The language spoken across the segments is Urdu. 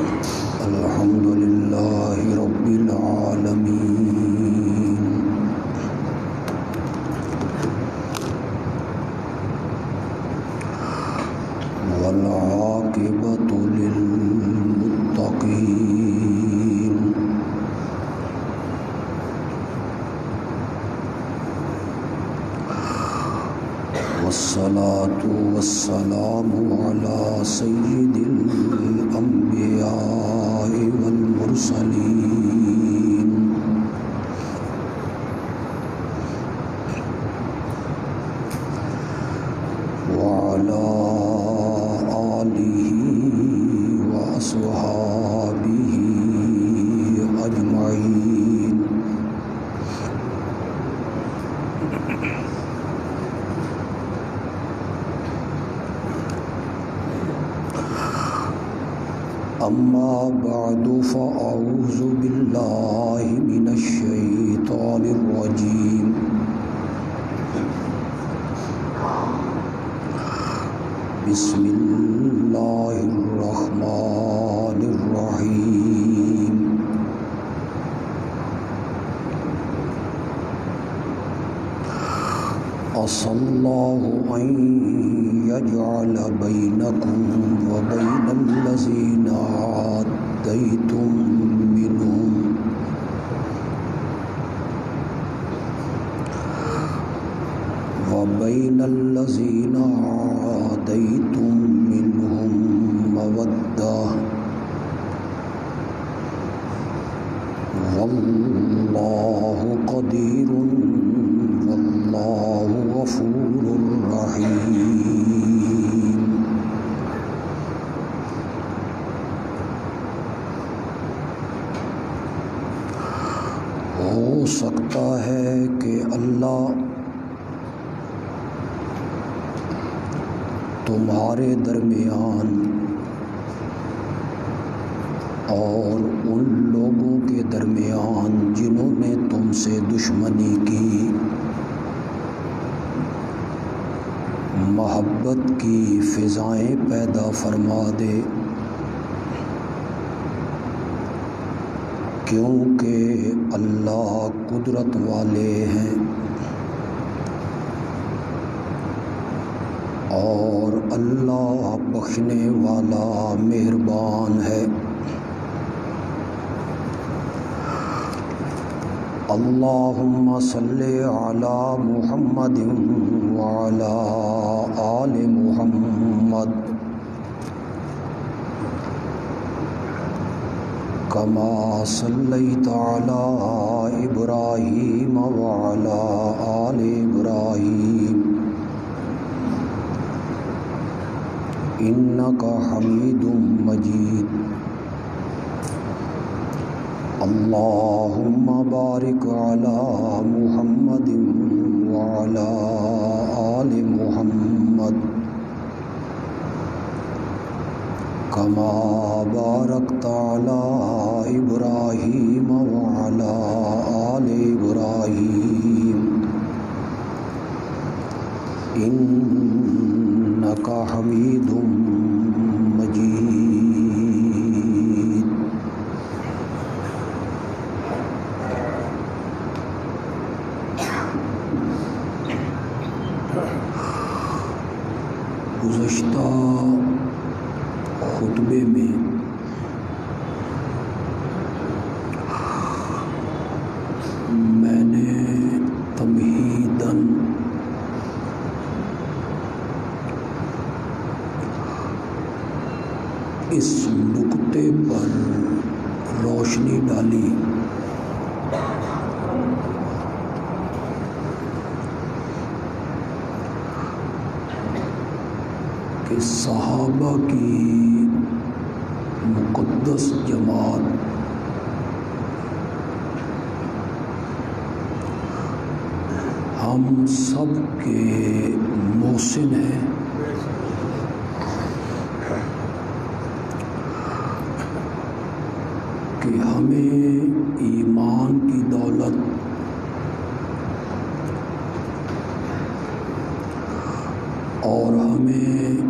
الحمد لله رب العالمين والعاقبة للمتقين والصلاة والسلام على سيد الأنبياء والمرسلين وعلى آله وأصحابه أجمعين. أما بعد فأعوذ بالله من الشيطان الرجيم. بسم الله الرحمن الرحيم. عسى الله أن يجعل بينكم وبين الذين عاديتم منهم مودة والله قدير والله غفور رحيم. ہو سکتا ہے کہ اللہ تمہارے درمیان اور ان لوگوں کے درمیان جنہوں نے تم سے دشمنی کی محبت کی فضائیں پیدا فرما دے، کیونکہ اللہ قدرت والے ہیں اور اللہ بخشنے والا مہربان ہے. اللہم صلی علی محمد وعلی آل محمد کما صلیت علی ابراہیم وعلی آل ابراہیم انک حمید مجید. اللہم بارک علی محمد وعلی آل محمد کما بارکت علی ابراہیم وعلی آل ابراہیم انک حمید مجید. گزشتہ خطبے میں میں نے تمہیداً اس نقطے پر روشنی ڈالی کہ صحابہ کی مقدس جماعت ہم سب کے محسن ہیں، کہ ہمیں ایمان کی دولت اور ہمیں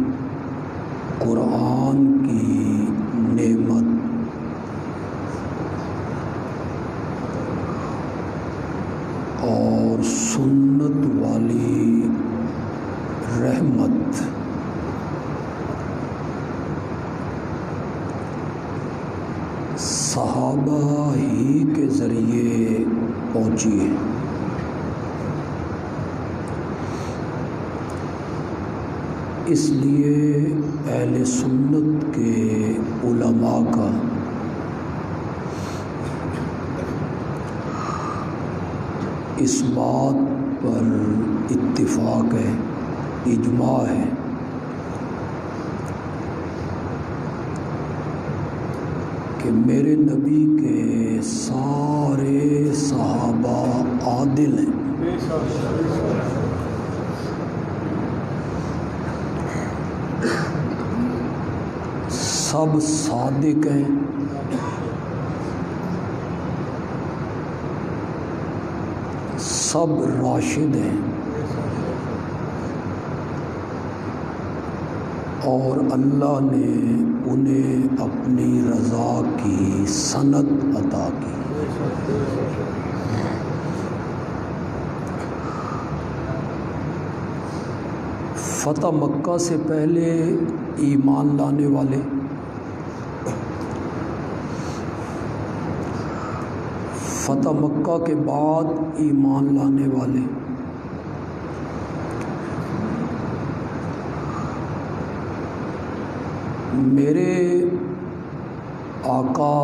قرآن کی نعمت صحابہ ہی کے ذریعے پہنچی ہے۔ اس لیے اہل سنت کے علماء کا اس بات پر اتفاق ہے، اجماع ہے کہ میرے نبی کے سارے صحابہ عادل ہیں، سب صادق ہیں، سب راشد ہیں، اور اللہ نے انہیں اپنی رضا کی سند عطا کی۔ فتح مکہ سے پہلے ایمان لانے والے، فتح مکہ کے بعد ایمان لانے والے، میرے آقا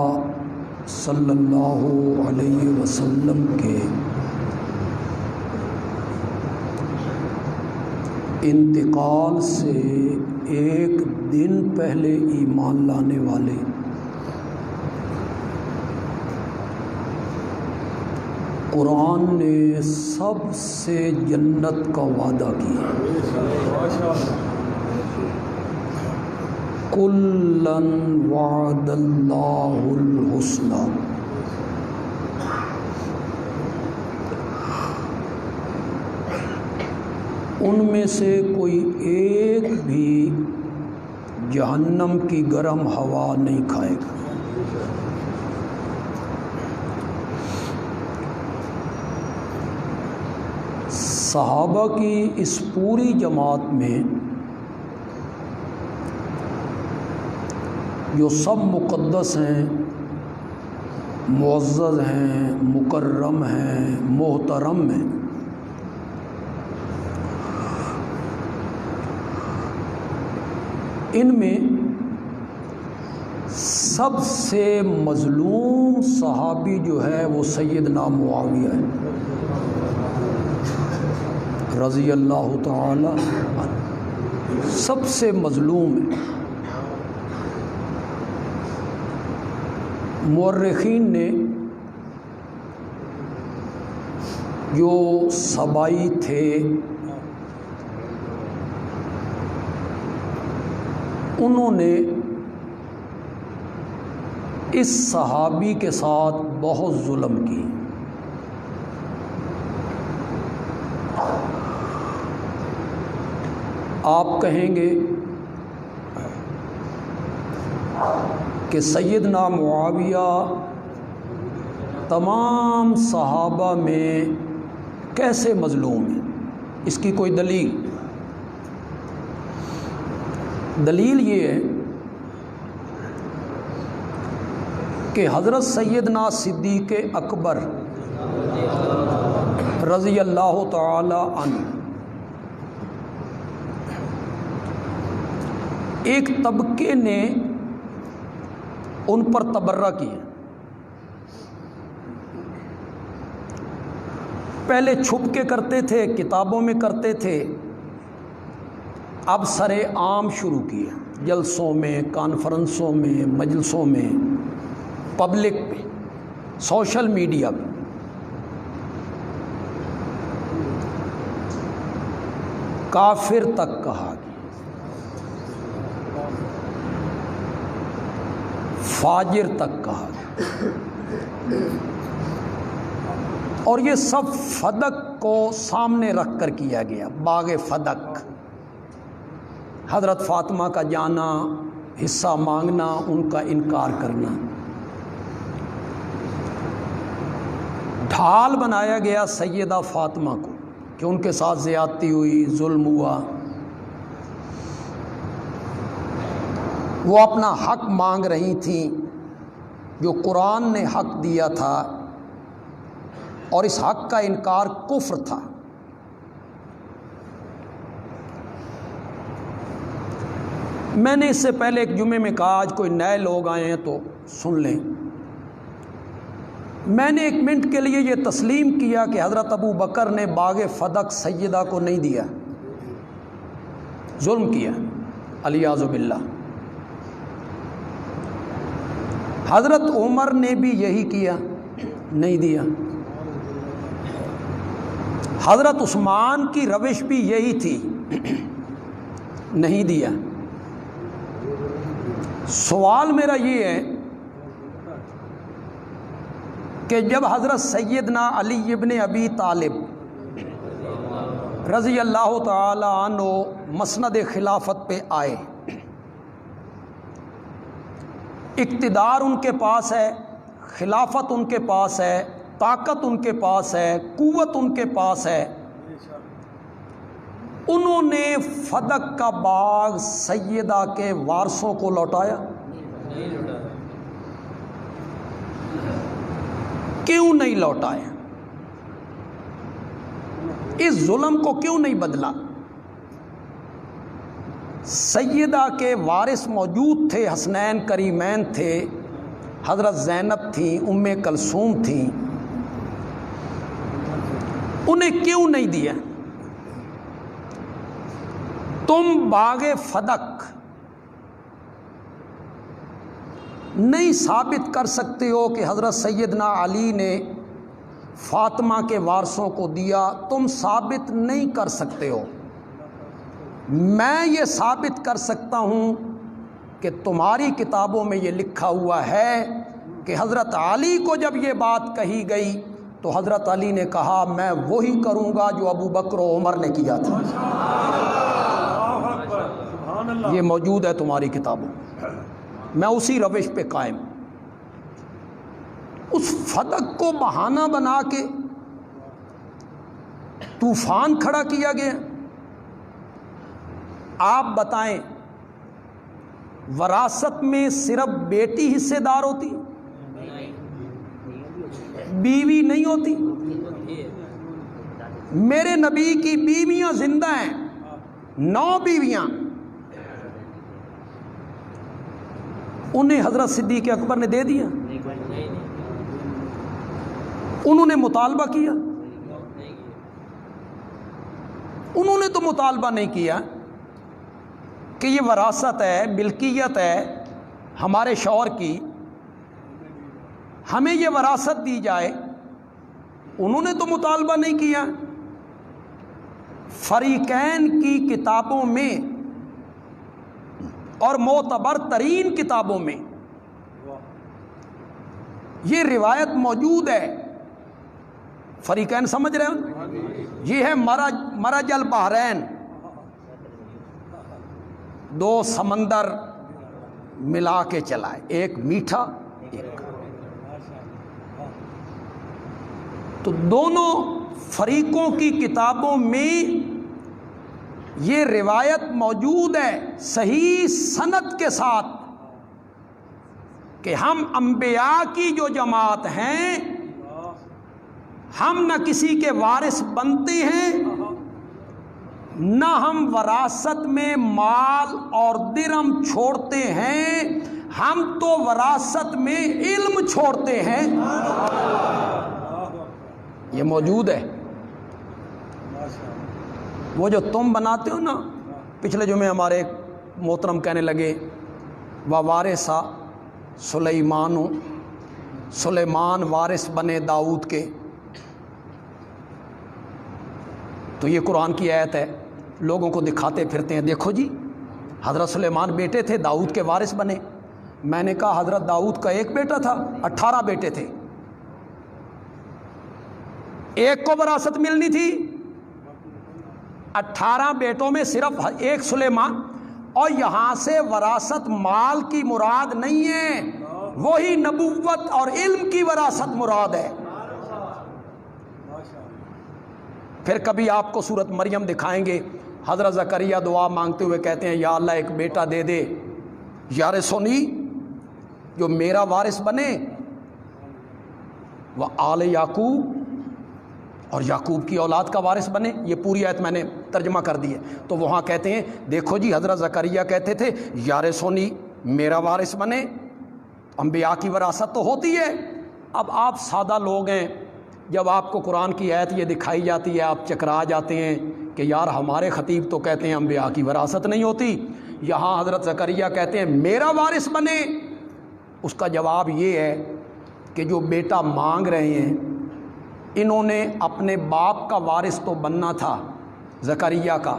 صلی اللہ علیہ وسلم کے انتقال سے ایک دن پہلے ایمان لانے والے، قرآن نے سب سے جنت کا وعدہ کیا، کُلًّا وعد اللہ الحسنی، ان میں سے کوئی ایک بھی جہنم کی گرم ہوا نہیں کھائے گا۔ صحابہ کی اس پوری جماعت میں جو سب مقدس ہیں، معزز ہیں، مکرم ہیں، محترم ہیں، ان میں سب سے مظلوم صحابی جو ہے وہ سیدنا معاویہ ہے رضی اللہ تعالی عنہ، سب سے مظلوم ہے۔ مورخین نے جو سبائی تھے انہوں نے اس صحابی کے ساتھ بہت ظلم کی۔ آپ کہیں گے کہ سیدنا معاویہ تمام صحابہ میں کیسے مظلوم ہے، اس کی کوئی دلیل یہ ہے کہ حضرت سیدنا صدیق اکبر رضی اللہ تعالی عنہ ایک طبقے نے ان پر تبرہ کیا، پہلے چھپ کے کرتے تھے، کتابوں میں کرتے تھے، اب سر عام شروع کیا، جلسوں میں، کانفرنسوں میں، مجلسوں میں، پبلک پہ، سوشل میڈیا پہ۔ کافر تک کہا گیا، فاجر تک کہا گیا، اور یہ سب فدق کو سامنے رکھ کر کیا گیا، باغ فدق، حضرت فاطمہ کا جانا، حصہ مانگنا، ان کا انکار کرنا، ڈھال بنایا گیا سیدہ فاطمہ کو کہ ان کے ساتھ زیادتی ہوئی، ظلم ہوا، وہ اپنا حق مانگ رہی تھیں، جو قرآن نے حق دیا تھا اور اس حق کا انکار کفر تھا۔ میں نے اس سے پہلے ایک جمعے میں کہا، آج کوئی نئے لوگ آئے ہیں تو سن لیں، میں نے 1 منٹ کے لیے یہ تسلیم کیا کہ حضرت ابو بکر نے باغ فدق سیدہ کو نہیں دیا، ظلم کیا، علیاذ باللہ۔ حضرت عمر نے بھی یہی کیا، نہیں دیا۔ حضرت عثمان کی روش بھی یہی تھی، نہیں دیا۔ سوال میرا یہ ہے کہ جب حضرت سیدنا علی ابن ابی طالب رضی اللہ تعالی عنہ مسند خلافت پہ آئے، اقتدار ان کے پاس ہے، خلافت ان کے پاس ہے، طاقت ان کے پاس ہے، قوت ان کے پاس ہے، انہوں نے فدق کا باغ سیدہ کے وارثوں کو لوٹایا؟ کیوں نہیں لوٹایا؟ اس ظلم کو کیوں نہیں بدلا؟ سیدہ کے وارث موجود تھے، حسنین کریمین تھے، حضرت زینب تھیں، ام کلثوم تھیں، انہیں کیوں نہیں دیا؟ تم باغ فدق نہیں ثابت کر سکتے ہو کہ حضرت سیدنا علی نے فاطمہ کے وارثوں کو دیا، تم ثابت نہیں کر سکتے ہو۔ میں یہ ثابت کر سکتا ہوں کہ تمہاری کتابوں میں یہ لکھا ہوا ہے کہ حضرت علی کو جب یہ بات کہی گئی تو حضرت علی نے کہا میں وہی کروں گا جو ابو بکر و عمر نے کیا تھا۔ یہ موجود ہے تمہاری کتابوں، میں اسی روش پہ قائم۔ اس فدق کو بہانہ بنا کے طوفان کھڑا کیا گیا۔ آپ بتائیں، وراثت میں صرف بیٹی حصے دار ہوتی، بیوی نہیں ہوتی؟ میرے نبی کی بیویاں زندہ ہیں، 9 بیویاں، انہیں حضرت صدیق اکبر نے دے دیا؟ انہوں نے مطالبہ کیا؟ انہوں نے تو مطالبہ نہیں کیا کہ یہ وراثت ہے، ملکیت ہے ہمارے شوہر کی، ہمیں یہ وراثت دی جائے۔ انہوں نے تو مطالبہ نہیں کیا۔ فریقین کی کتابوں میں اور معتبر ترین کتابوں میں یہ روایت موجود ہے۔ فریقین سمجھ رہے ہو؟ یہ ہے مرج البحرین، 2 سمندر ملا کے چلائے، ایک میٹھا ایک۔ تو دونوں فریقوں کی کتابوں میں یہ روایت موجود ہے صحیح سند کے ساتھ کہ ہم انبیاء کی جو جماعت ہیں، ہم نہ کسی کے وارث بنتے ہیں، نہ ہم وراثت میں مال اور درہم چھوڑتے ہیں، ہم تو وراثت میں علم چھوڑتے ہیں۔ یہ موجود ہے۔ وہ جو تم بناتے ہو نا، پچھلے جمعے ہمارے ایک محترم کہنے لگے وارثا سلیمان وارث بنے داؤد کے، تو یہ قرآن کی آیت ہے، لوگوں کو دکھاتے پھرتے ہیں، دیکھو جی حضرت سلیمان بیٹے تھے، داؤد کے وارث بنے۔ میں نے کہا حضرت داؤد کا ایک بیٹا تھا، 18 بیٹے تھے، ایک کو وراثت ملنی تھی، 18 بیٹوں میں صرف ایک سلیمان۔ اور یہاں سے وراثت مال کی مراد نہیں ہے، وہی نبوت اور علم کی وراثت مراد ہے۔ پھر کبھی آپ کو سورت مریم دکھائیں گے، حضرت زکریا دعا مانگتے ہوئے کہتے ہیں یا اللہ ایک بیٹا دے دے یارثنی، جو میرا وارث بنے، وہ آل یعقوب، اور یعقوب کی اولاد کا وارث بنے. یہ پوری آیت میں نے ترجمہ کر دی ہے. تو وہاں کہتے ہیں دیکھو جی حضرت زکریا کہتے تھے یارثونی، میرا وارث بنے. انبیاء کی وراثت تو ہوتی ہے. اب آپ سادہ لوگ ہیں، جب آپ کو قرآن کی آیت یہ دکھائی جاتی ہے آپ چکرا جاتے ہیں کہ یار ہمارے خطیب تو کہتے ہیں انبیاء کی وراثت نہیں ہوتی، یہاں حضرت زکریا کہتے ہیں میرا وارث بنے. اس کا جواب یہ ہے کہ جو بیٹا مانگ رہے ہیں انہوں نے اپنے باپ کا وارث تو بننا تھا زکریا کا،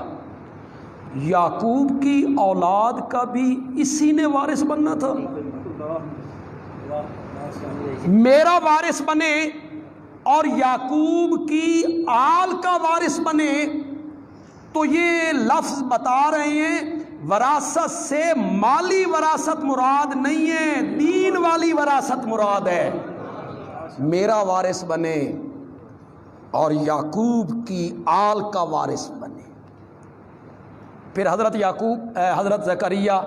یعقوب کی اولاد کا بھی اسی نے وارث بننا تھا. میرا وارث بنے اور یعقوب کی آل کا وارث بنے. تو یہ لفظ بتا رہے ہیں وراثت سے مالی وراثت مراد نہیں ہے، دین والی وراثت مراد ہے. میرا وارث بنے اور یعقوب کی آل کا وارث بنے. پھر حضرت زکریا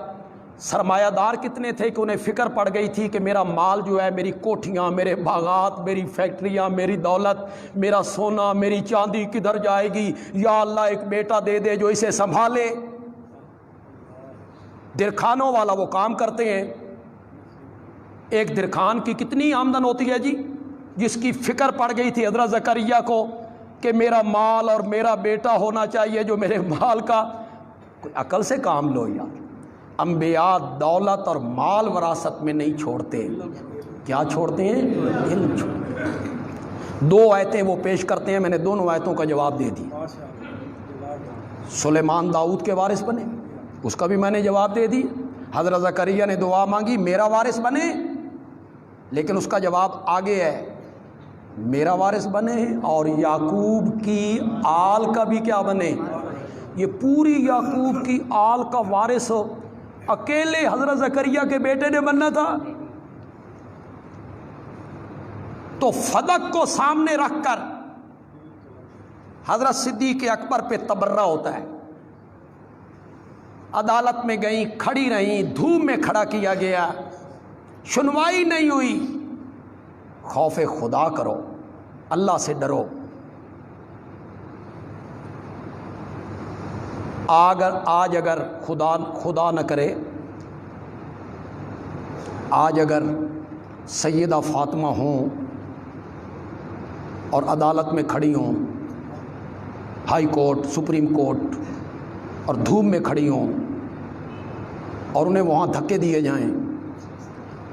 سرمایہ دار کتنے تھے کہ انہیں فکر پڑ گئی تھی کہ میرا مال جو ہے، میری کوٹھیاں، میرے باغات، میری فیکٹریاں، میری دولت، میرا سونا، میری چاندی کدھر جائے گی. یا اللہ ایک بیٹا دے دے جو اسے سنبھالے. درخانوں والا وہ کام کرتے ہیں. ایک درخان کی کتنی آمدن ہوتی ہے جی، جس کی فکر پڑ گئی تھی حضرت زکریا کو کہ میرا مال اور میرا بیٹا ہونا چاہیے جو میرے مال کا. کوئی عقل سے کام لو یار. انبیاء دولت اور مال وراثت میں نہیں چھوڑتے. کیا چھوڑتے ہیں؟ علم چھوڑتے ہیں. 2 آیتیں وہ پیش کرتے ہیں، میں نے دونوں آیتوں کا جواب دے دی. سلیمان داؤد کے وارث بنے، اس کا بھی میں نے جواب دے دی. حضرت زکریا نے دعا مانگی میرا وارث بنے، لیکن اس کا جواب آگے ہے میرا وارث بنے اور یعقوب کی آل کا بھی کیا بنے. یہ پوری یعقوب کی آل کا وارث اکیلے حضرت زکریا کے بیٹے نے بننا تھا. تو فدق کو سامنے رکھ کر حضرت صدیق اکبر پہ تبرہ ہوتا ہے. عدالت میں گئیں، کھڑی رہیں، دھوپ میں کھڑا کیا گیا، سنوائی نہیں ہوئی. خوف خدا کرو، اللہ سے ڈرو. آج اگر خدا نہ کرے آج اگر سیدہ فاطمہ ہوں اور عدالت میں کھڑی ہوں، ہائی کورٹ، سپریم کورٹ، اور دھوپ میں کھڑی ہوں اور انہیں وہاں دھکے دیے جائیں،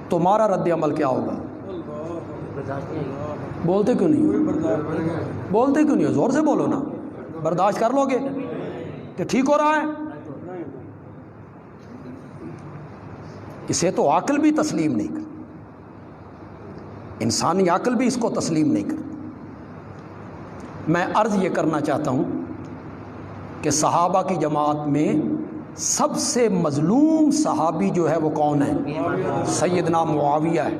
تمہارا رد عمل کیا ہوگا؟ بولتے کیوں نہیں؟ بولتے کیوں نہیں؟ زور سے بولو نا. برداشت کر لو گے کہ ٹھیک ہو رہا ہے؟ اسے تو عقل بھی تسلیم نہیں کر، انسانی عقل بھی اس کو تسلیم نہیں کر. میں عرض یہ کرنا چاہتا ہوں کہ صحابہ کی جماعت میں سب سے مظلوم صحابی جو ہے وہ کون ہے؟ سیدنا معاویہ ہے.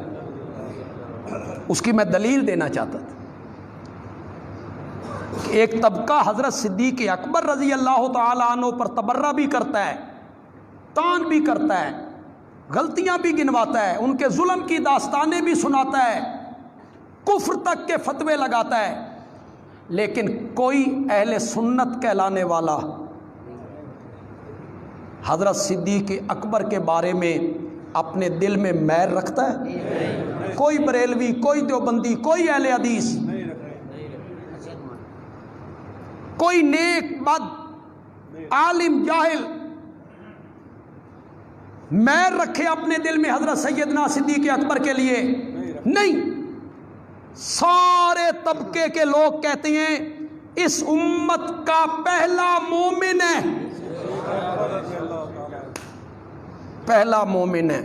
اس کی میں دلیل دینا چاہتا تھا کہ ایک طبقہ حضرت صدیق اکبر رضی اللہ تعالی عنہ پر تبرہ بھی کرتا ہے، طعن بھی کرتا ہے، غلطیاں بھی گنواتا ہے، ان کے ظلم کی داستانیں بھی سناتا ہے، کفر تک کے فتوے لگاتا ہے، لیکن کوئی اہل سنت کہلانے والا حضرت صدیق اکبر کے بارے میں اپنے دل میں میل رکھتا ہے؟ کوئی بریلوی، کوئی دیوبندی، کوئی اہل حدیث، کوئی نیک بد، عالم جاہل میل رکھے اپنے دل میں حضرت سیدنا صدیق اکبر کے لیے؟ نہیں. سارے طبقے کے لوگ کہتے ہیں اس امت کا پہلا مومن ہے، پہلا مومن ہے.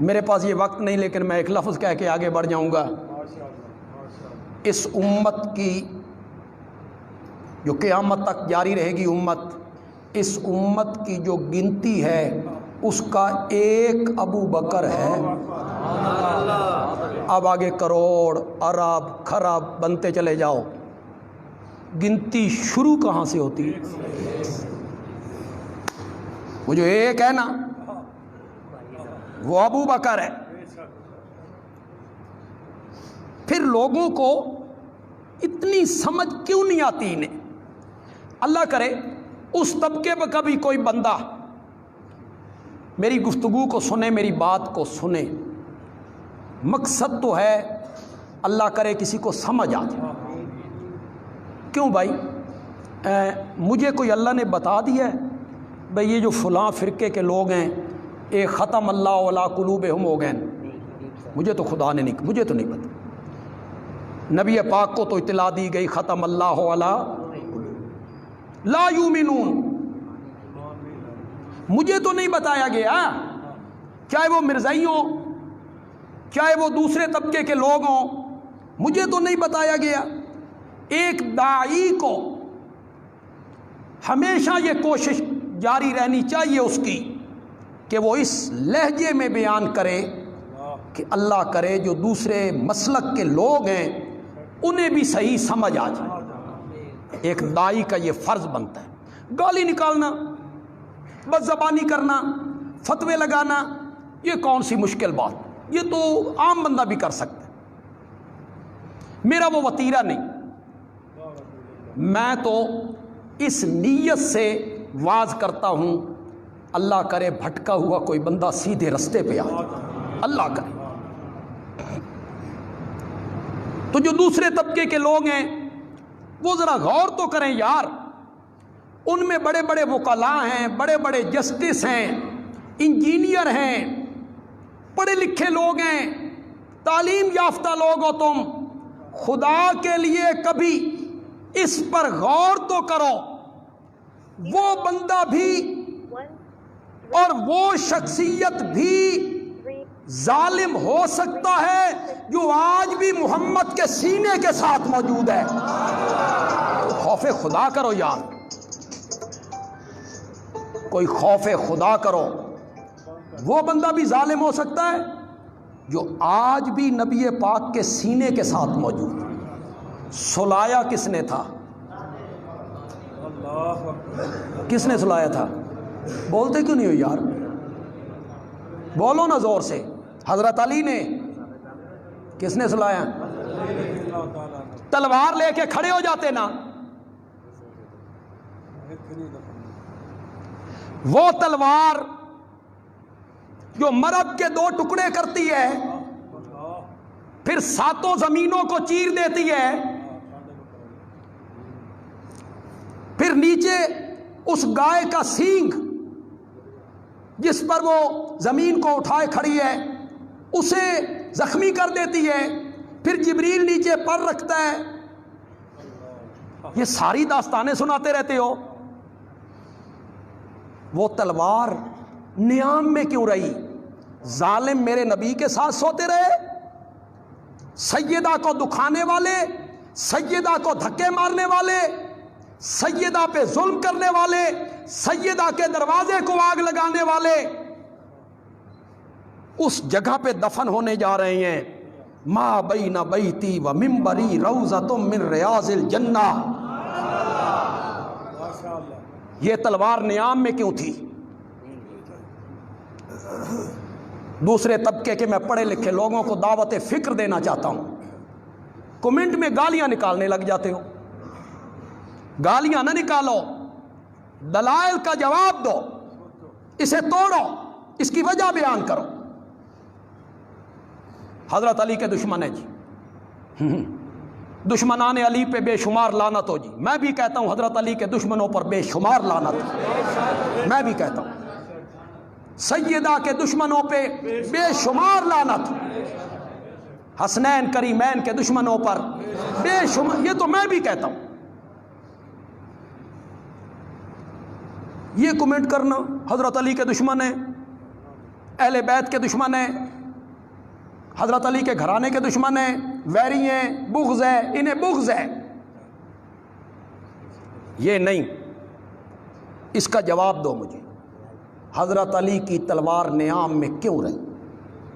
میرے پاس یہ وقت نہیں، لیکن میں ایک لفظ کہہ کے آگے بڑھ جاؤں گا. اس امت کی جو قیامت تک جاری رہے گی امت، اس امت کی جو گنتی ہے اس کا ایک ابو بکر ہے. اب آگے کروڑ، ارب، خرب بنتے چلے جاؤ، گنتی شروع کہاں سے ہوتی ہے؟ وہ جو ایک ہے نا، وہ ابو بکر ہے۔ پھر لوگوں کو اتنی سمجھ کیوں نہیں آتی انہیں؟ اللہ کرے اس طبقے میں کبھی کوئی بندہ میری گفتگو کو سنے، میری بات کو سنے، مقصد تو ہے اللہ کرے کسی کو سمجھ آ جائے۔ کیوں بھائی؟ مجھے کوئی اللہ نے بتا دیا ہے بھئی یہ جو فلاں فرقے کے لوگ ہیں ایک ختم اللہ علی قلوبہم ہو گئے؟ مجھے تو خدا نے نہیں، مجھے تو نہیں پتا۔ نبی پاک کو تو اطلاع دی گئی ختم اللہ علی لا یؤمنون، مجھے تو نہیں بتایا گیا، چاہے وہ مرزائی ہوں، چاہے وہ دوسرے طبقے کے لوگ ہوں، مجھے تو نہیں بتایا گیا۔ ایک داعی کو ہمیشہ یہ کوشش جاری رہنی چاہیے اس کی کہ وہ اس لہجے میں بیان کرے کہ اللہ کرے جو دوسرے مسلک کے لوگ ہیں انہیں بھی صحیح سمجھ آ جائے۔ ایک داعی کا یہ فرض بنتا ہے۔ گالی نکالنا، بد زبانی کرنا، فتوے لگانا، یہ کون سی مشکل بات، یہ تو عام بندہ بھی کر سکتا ہے۔ میرا وہ وتیرہ نہیں، میں تو اس نیت سے واز کرتا ہوں اللہ کرے بھٹکا ہوا کوئی بندہ سیدھے رستے پہ آ جائے، اللہ کرے۔ تو جو دوسرے طبقے کے لوگ ہیں وہ ذرا غور تو کریں یار، ان میں بڑے بڑے وکلاء ہیں، بڑے بڑے جسٹس ہیں، انجینئر ہیں، پڑھے لکھے لوگ ہیں، تعلیم یافتہ لوگ ہو تم، خدا کے لیے کبھی اس پر غور تو کرو۔ وہ بندہ بھی اور وہ شخصیت بھی ظالم ہو سکتا ہے جو آج بھی محمد کے سینے کے ساتھ موجود ہے۔ خوف خدا کرو یار، کوئی خوف خدا کرو۔ وہ بندہ بھی ظالم ہو سکتا ہے جو آج بھی نبی پاک کے سینے کے ساتھ موجود ہے۔ سلایا کس نے تھا؟ کس نے سلایا تھا؟ بولتے کیوں نہیں ہو یار؟ بولو نا زور سے۔ حضرت علی نے۔ کس نے سلایا؟ تلوار لے کے کھڑے ہو جاتے نا، وہ تلوار جو مرد کے دو ٹکڑے کرتی ہے پھر ساتوں زمینوں کو چیر دیتی ہے، پھر نیچے اس گائے کا سینگ جس پر وہ زمین کو اٹھائے کھڑی ہے اسے زخمی کر دیتی ہے، پھر جبریل نیچے پر رکھتا ہے۔ یہ ساری داستانیں سناتے رہتے ہو۔ وہ تلوار نیام میں کیوں رہی؟ ظالم میرے نبی کے ساتھ سوتے رہے، سیدہ کو دکھانے والے، سیدہ کو دھکے مارنے والے، سیدہ پہ ظلم کرنے والے، سیدہ کے دروازے کو آگ لگانے والے اس جگہ پہ دفن ہونے جا رہے ہیں۔ ما بین بیتی و منبری روضۃ من ریاض الجنہ۔ یہ تلوار نیام میں کیوں تھی؟ دوسرے طبقے کے میں پڑھے لکھے لوگوں کو دعوت فکر دینا چاہتا ہوں۔ کمنٹ میں گالیاں نکالنے لگ جاتے ہو۔ گالیاں نہ نکالو، دلائل کا جواب دو، اسے توڑو، اس کی وجہ بیان کرو۔ حضرت علی کے دشمن ہے جی، دشمنان علی پہ بے شمار لعنت ہو جی۔ میں بھی کہتا ہوں حضرت علی کے دشمنوں پر بے شمار لعنت، میں بھی کہتا ہوں سیدہ کے دشمنوں پہ بے شمار لعنت، حسنین کریمین کے دشمنوں پر بے شمار، یہ تو میں بھی کہتا ہوں۔ یہ کمنٹ کرنا حضرت علی کے دشمن ہیں، اہل بیت کے دشمن ہیں، حضرت علی کے گھرانے کے دشمن ہیں، ویری ہیں، بغض ہے، انہیں بغض ہے، یہ نہیں۔ اس کا جواب دو مجھے، حضرت علی کی تلوار نیام میں کیوں رہی؟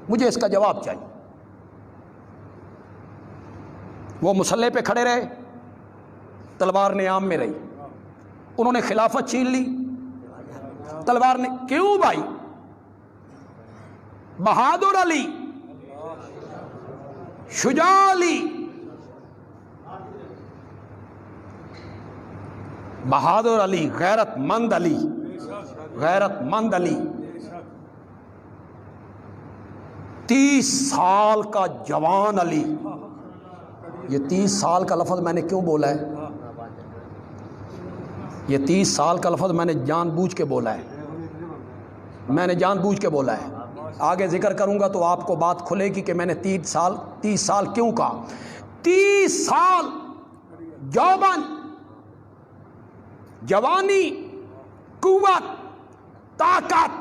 مجھے اس کا جواب چاہیے۔ وہ مسلح پہ کھڑے رہے، تلوار نیام میں رہی، انہوں نے خلافت چھین لی، تلوار نے کیوں بھائی؟ بہادر علی، شجاع علی، بہادر علی، غیرت مند علی، غیرت مند علی، 30 سال کا جوان علی۔ یہ 30 سال کا لفظ میں نے کیوں بولا ہے؟ یہ 30 سال کا لفظ میں نے جان بوجھ کے بولا ہے، میں نے جان بوجھ کے بولا ہے۔ آگے ذکر کروں گا تو آپ کو بات کھلے گی کہ میں نے 30 سال کیوں کہا۔ 30 سال جوان، جوانی، قوت، طاقت،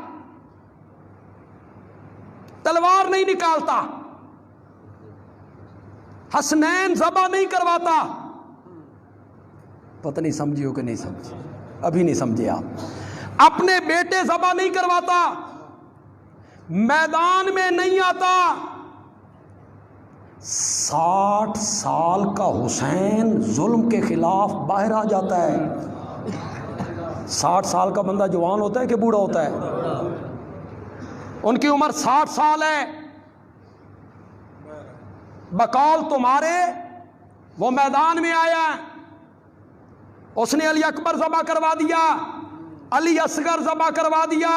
تلوار نہیں نکالتا، حسنین ذبح نہیں کرواتا۔ پتہ نہیں سمجھی ہو کہ نہیں سمجھی، ابھی نہیں سمجھے آپ۔ اپنے بیٹے ذبح نہیں کرواتا، میدان میں نہیں آتا۔ 60 سال کا حسین ظلم کے خلاف باہر آ جاتا ہے۔ 60 سال کا بندہ جوان ہوتا ہے کہ بوڑھا ہوتا ہے؟ ان کی عمر 60 سال ہے، بقول تمہارے وہ میدان میں آیا، اس نے علی اکبر ذبح کروا دیا، علی اصغر ذبح کروا دیا،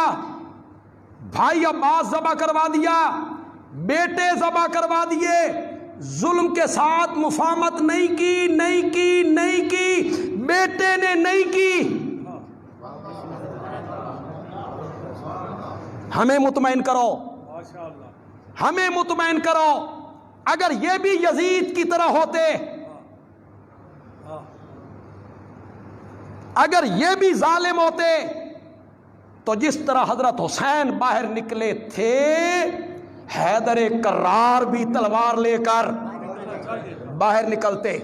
بھائی عباس ذبح کروا دیا، بیٹے ذبح کروا دیے، ظلم کے ساتھ مفاہمت نہیں کی، بیٹے نے نہیں کی۔ ہمیں مطمئن کرو، ہمیں مطمئن کرو، اگر یہ بھی یزید کی طرح ہوتے، اگر یہ بھی ظالم ہوتے، تو جس طرح حضرت حسین باہر نکلے تھے، حیدر کرار بھی تلوار لے کر باہر نکلتے۔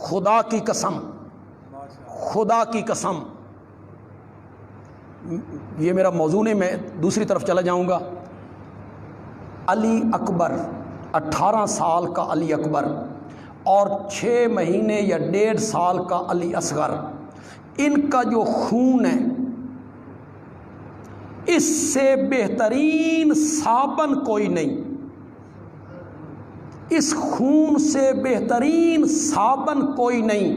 خدا کی قسم، خدا کی قسم، یہ میرا موضوع نہیں، میں دوسری طرف چلا جاؤں گا۔ علی اکبر، 18 سال کا علی اکبر اور 6 مہینے یا 1.5 سال کا علی اصغر، ان کا جو خون ہے، اس سے بہترین صابن کوئی نہیں، اس خون سے بہترین صابن کوئی نہیں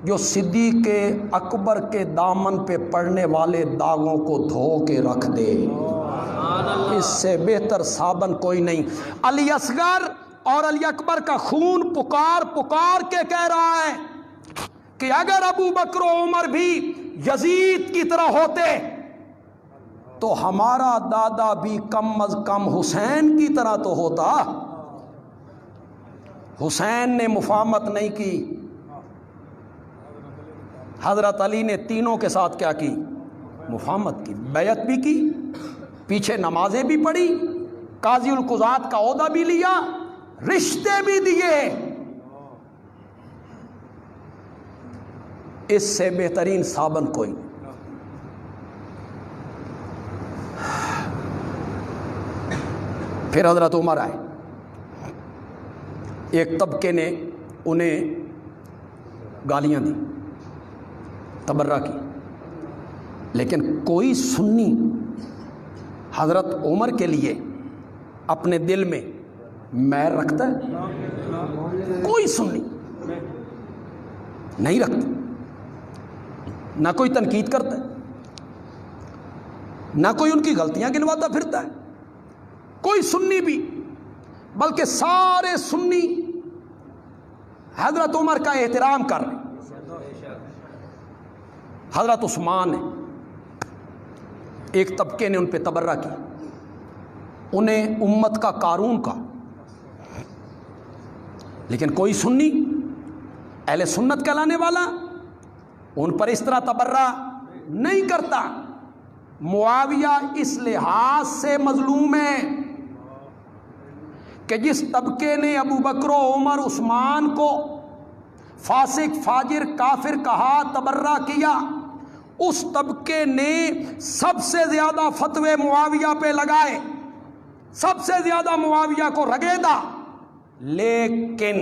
جو صدیق اکبر کے دامن پہ پڑنے والے داغوں کو دھو کے رکھ دے۔ اس سے بہتر صابن کوئی نہیں۔ علی اصغر اور علی اکبر کا خون پکار کے کہہ رہا ہے کہ اگر ابو بکر و عمر بھی یزید کی طرح ہوتے تو ہمارا دادا بھی کم از کم حسین کی طرح تو ہوتا۔ حسین نے مفاہمت نہیں کی، حضرت علی نے تینوں کے ساتھ کیا کی؟ مفاہمت کی، بیعت بھی کی، پیچھے نمازیں بھی پڑھی، قاضی القضات کا عہدہ بھی لیا، رشتے بھی دیے۔ اس سے بہترین صابن کوئی نہیں۔ پھر حضرت عمر آئے، ایک طبقے نے انہیں گالیاں دی، تبرہ کی، لیکن کوئی سنی حضرت عمر کے لیے اپنے دل میں میر رکھتا ہے؟ کوئی سنی نہیں رکھتا، نہ کوئی تنقید کرتا ہے، نہ کوئی ان کی غلطیاں گنواتا پھرتا ہے، کوئی سنی بھی، بلکہ سارے سنی حضرت عمر کا احترام کر رہے۔ حضرت عثمان نے، ایک طبقے نے ان پہ تبرہ کی، انہیں امت کا قارون کا، لیکن کوئی سنی اہل سنت کہلانے والا ان پر اس طرح تبرہ نہیں کرتا۔ معاویہ اس لحاظ سے مظلوم ہے کہ جس طبقے نے ابو بکر و عمر عثمان کو فاسق، فاجر، کافر کہا، تبرہ کیا، اس طبقے نے سب سے زیادہ فتوے معاویہ پہ لگائے، سب سے زیادہ معاویہ کو رگیدا، لیکن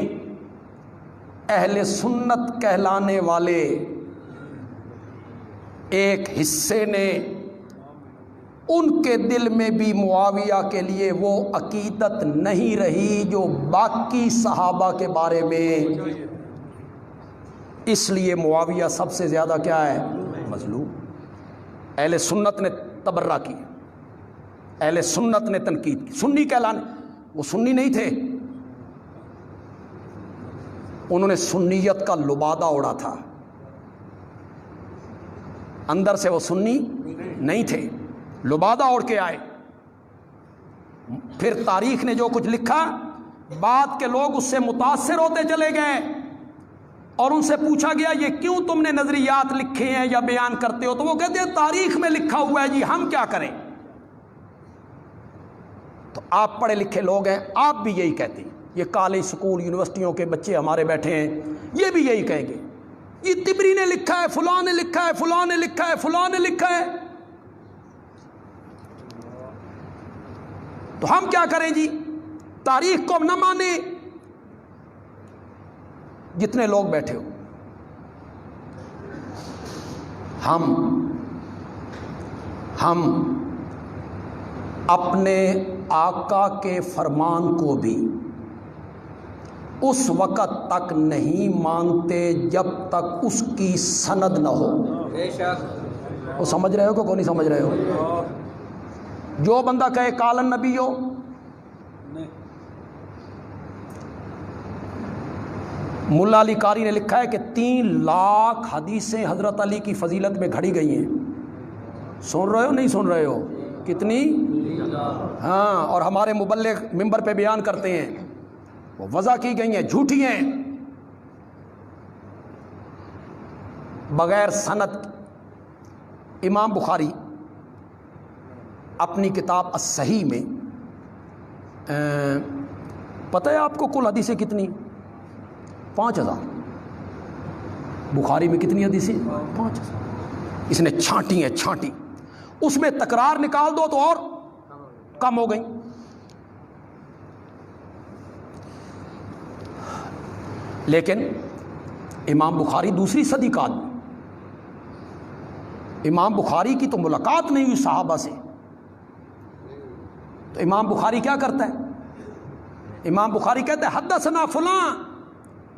اہل سنت کہلانے والے ایک حصے نے ان کے دل میں بھی معاویہ کے لیے وہ عقیدت نہیں رہی جو باقی صحابہ کے بارے میں، اس لیے معاویہ سب سے زیادہ کیا ہے؟ مظلوم۔ اہل سنت نے تبرہ کی، اہل سنت نے تنقید کی، سنی کہلانے، وہ سنی نہیں تھے، انہوں نے سنیت کا لبادہ اڑا تھا، اندر سے وہ سنی نہیں تھے، لبادہ اوڑھ کے آئے۔ پھر تاریخ نے جو کچھ لکھا، بعد کے لوگ اس سے متاثر ہوتے چلے گئے، اور ان سے پوچھا گیا یہ کیوں تم نے نظریات لکھے ہیں یا بیان کرتے ہو، تو وہ کہتے ہیں تاریخ میں لکھا ہوا ہے جی، ہم کیا کریں۔ تو آپ پڑھے لکھے لوگ ہیں، آپ بھی یہی کہتے ہیں، یہ کالج سکول یونیورسٹیوں کے بچے ہمارے بیٹھے ہیں، یہ بھی یہی کہیں گے، یہ طبری نے لکھا ہے، فلاں نے لکھا ہے، فلاں نے لکھا ہے، فلاں نے لکھا ہے، تو ہم کیا کریں جی، تاریخ کو نہ مانیں۔ جتنے لوگ بیٹھے ہو، ہم اپنے آقا کے فرمان کو بھی اس وقت تک نہیں مانتے جب تک اس کی سند نہ ہو۔ وہ سمجھ رہے ہو کہ نہیں سمجھ رہے ہو؟ جو بندہ کہے قال النبی ہو، ملا علی قاری نے لکھا ہے کہ 3 لاکھ حدیثیں حضرت علی کی فضیلت میں گھڑی گئی ہیں، سن رہے ہو نہیں سن رہے ہو؟ کتنی؟ ہاں، اور ہمارے مبلغ ممبر پہ بیان کرتے ہیں، وہ وضع کی گئی ہیں، جھوٹی ہیں، بغیر سند۔ امام بخاری اپنی کتاب الصحیح میں، پتہ ہے آپ کو کل حدیثیں کتنی؟ 5000۔ بخاری میں کتنی حدیثیں؟ 5000۔ اس نے چھانٹی ہیں، چھانٹی، اس میں تکرار نکال دو تو اور کم ہو گئی۔ لیکن امام بخاری دوسری صدی کا آدمی، امام بخاری کی تو ملاقات نہیں ہوئی صحابہ سے، تو امام بخاری کیا کرتا ہے؟ امام بخاری کہتا ہے حدثنا فلاں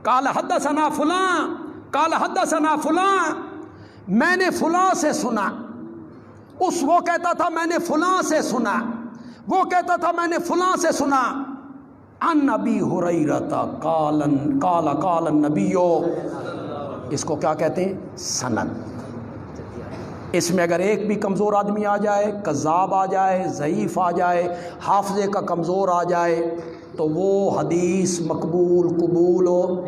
قال حدثنا فلاں قال حدثنا فلاں، میں نے فلاں سے سنا، وہ کہتا تھا میں نے فلاں سے سنا، وہ کہتا تھا میں نے فلاں سے سنا، عن ابی ہریرہ قال قال النبی، اس کو کیا کہتے ہیں؟ سند۔ اس میں اگر ایک بھی کمزور آدمی آ جائے، کذاب آ جائے، ضعیف آ جائے، حافظے کا کمزور آ جائے، تو وہ حدیث مقبول قبول ہو۔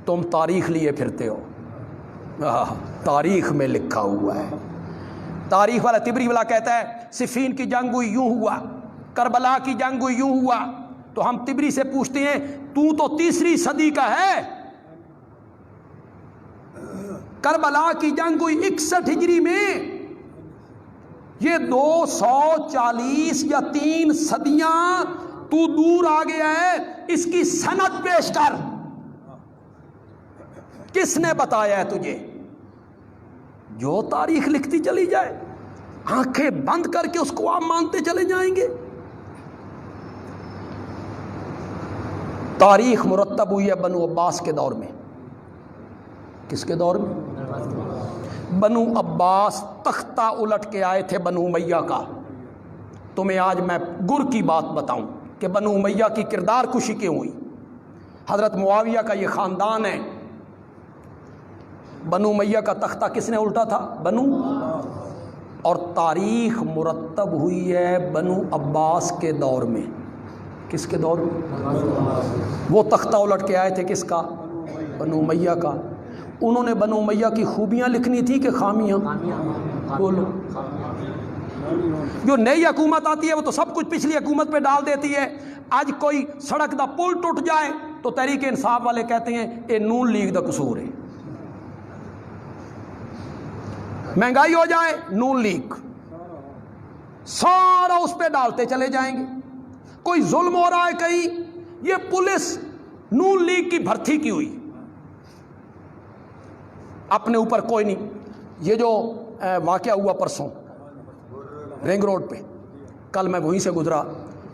تم تاریخ لیے پھرتے ہو، تاریخ میں لکھا ہوا ہے، تاریخ والا طبری والا کہتا ہے صفین کی جنگ ہوئی یوں ہوا، کربلا کی جنگ ہوئی یوں ہوا، تو ہم طبری سے پوچھتے ہیں تو 3 صدی کا ہے، کربلا کی جنگ ہوئی 61 ہجری میں، یہ 240 یا 3 صدیاں تو دور آ گیا ہے، اس کی سند پیش کر، کس نے بتایا ہے تجھے؟ جو تاریخ لکھتی چلی جائے، آنکھیں بند کر کے اس کو آپ مانتے چلے جائیں گے۔ تاریخ مرتب ہوئی ہے بنو عباس کے دور میں۔ کس کے دور میں؟ بنو عباس تختہ الٹ کے آئے تھے بنو امیہ کا۔ تمہیں آج میں گر کی بات بتاؤں کہ بنو امیہ کی کردار کشی کیوں ہوئی۔ حضرت معاویہ کا یہ خاندان ہے، بنو امیہ کا تختہ کس نے الٹا تھا؟ بنو، اور تاریخ مرتب ہوئی ہے بنو عباس کے دور میں۔ کس کے دور میں؟ وہ تختہ الٹ کے آئے تھے کس کا؟ بنو امیہ کا۔ انہوں نے بنو امیہ کی خوبیاں لکھنی تھی کہ خامیاں؟ بولو۔ جو نئی حکومت آتی ہے وہ تو سب کچھ پچھلی حکومت پہ ڈال دیتی ہے۔ آج کوئی سڑک دا پل ٹوٹ جائے تو تحریک انصاف والے کہتے ہیں یہ نون لیگ دا قصور ہے، مہنگائی ہو جائے نون لیگ، سارا اس پہ ڈالتے چلے جائیں گے۔ کوئی ظلم ہو رہا ہے کہیں، یہ پولیس نون لیگ کی بھرتی کی ہوئی، اپنے اوپر کوئی نہیں۔ یہ جو واقعہ ہوا پرسوں رنگ روڈ پہ. کل میں وہیں سے گزرا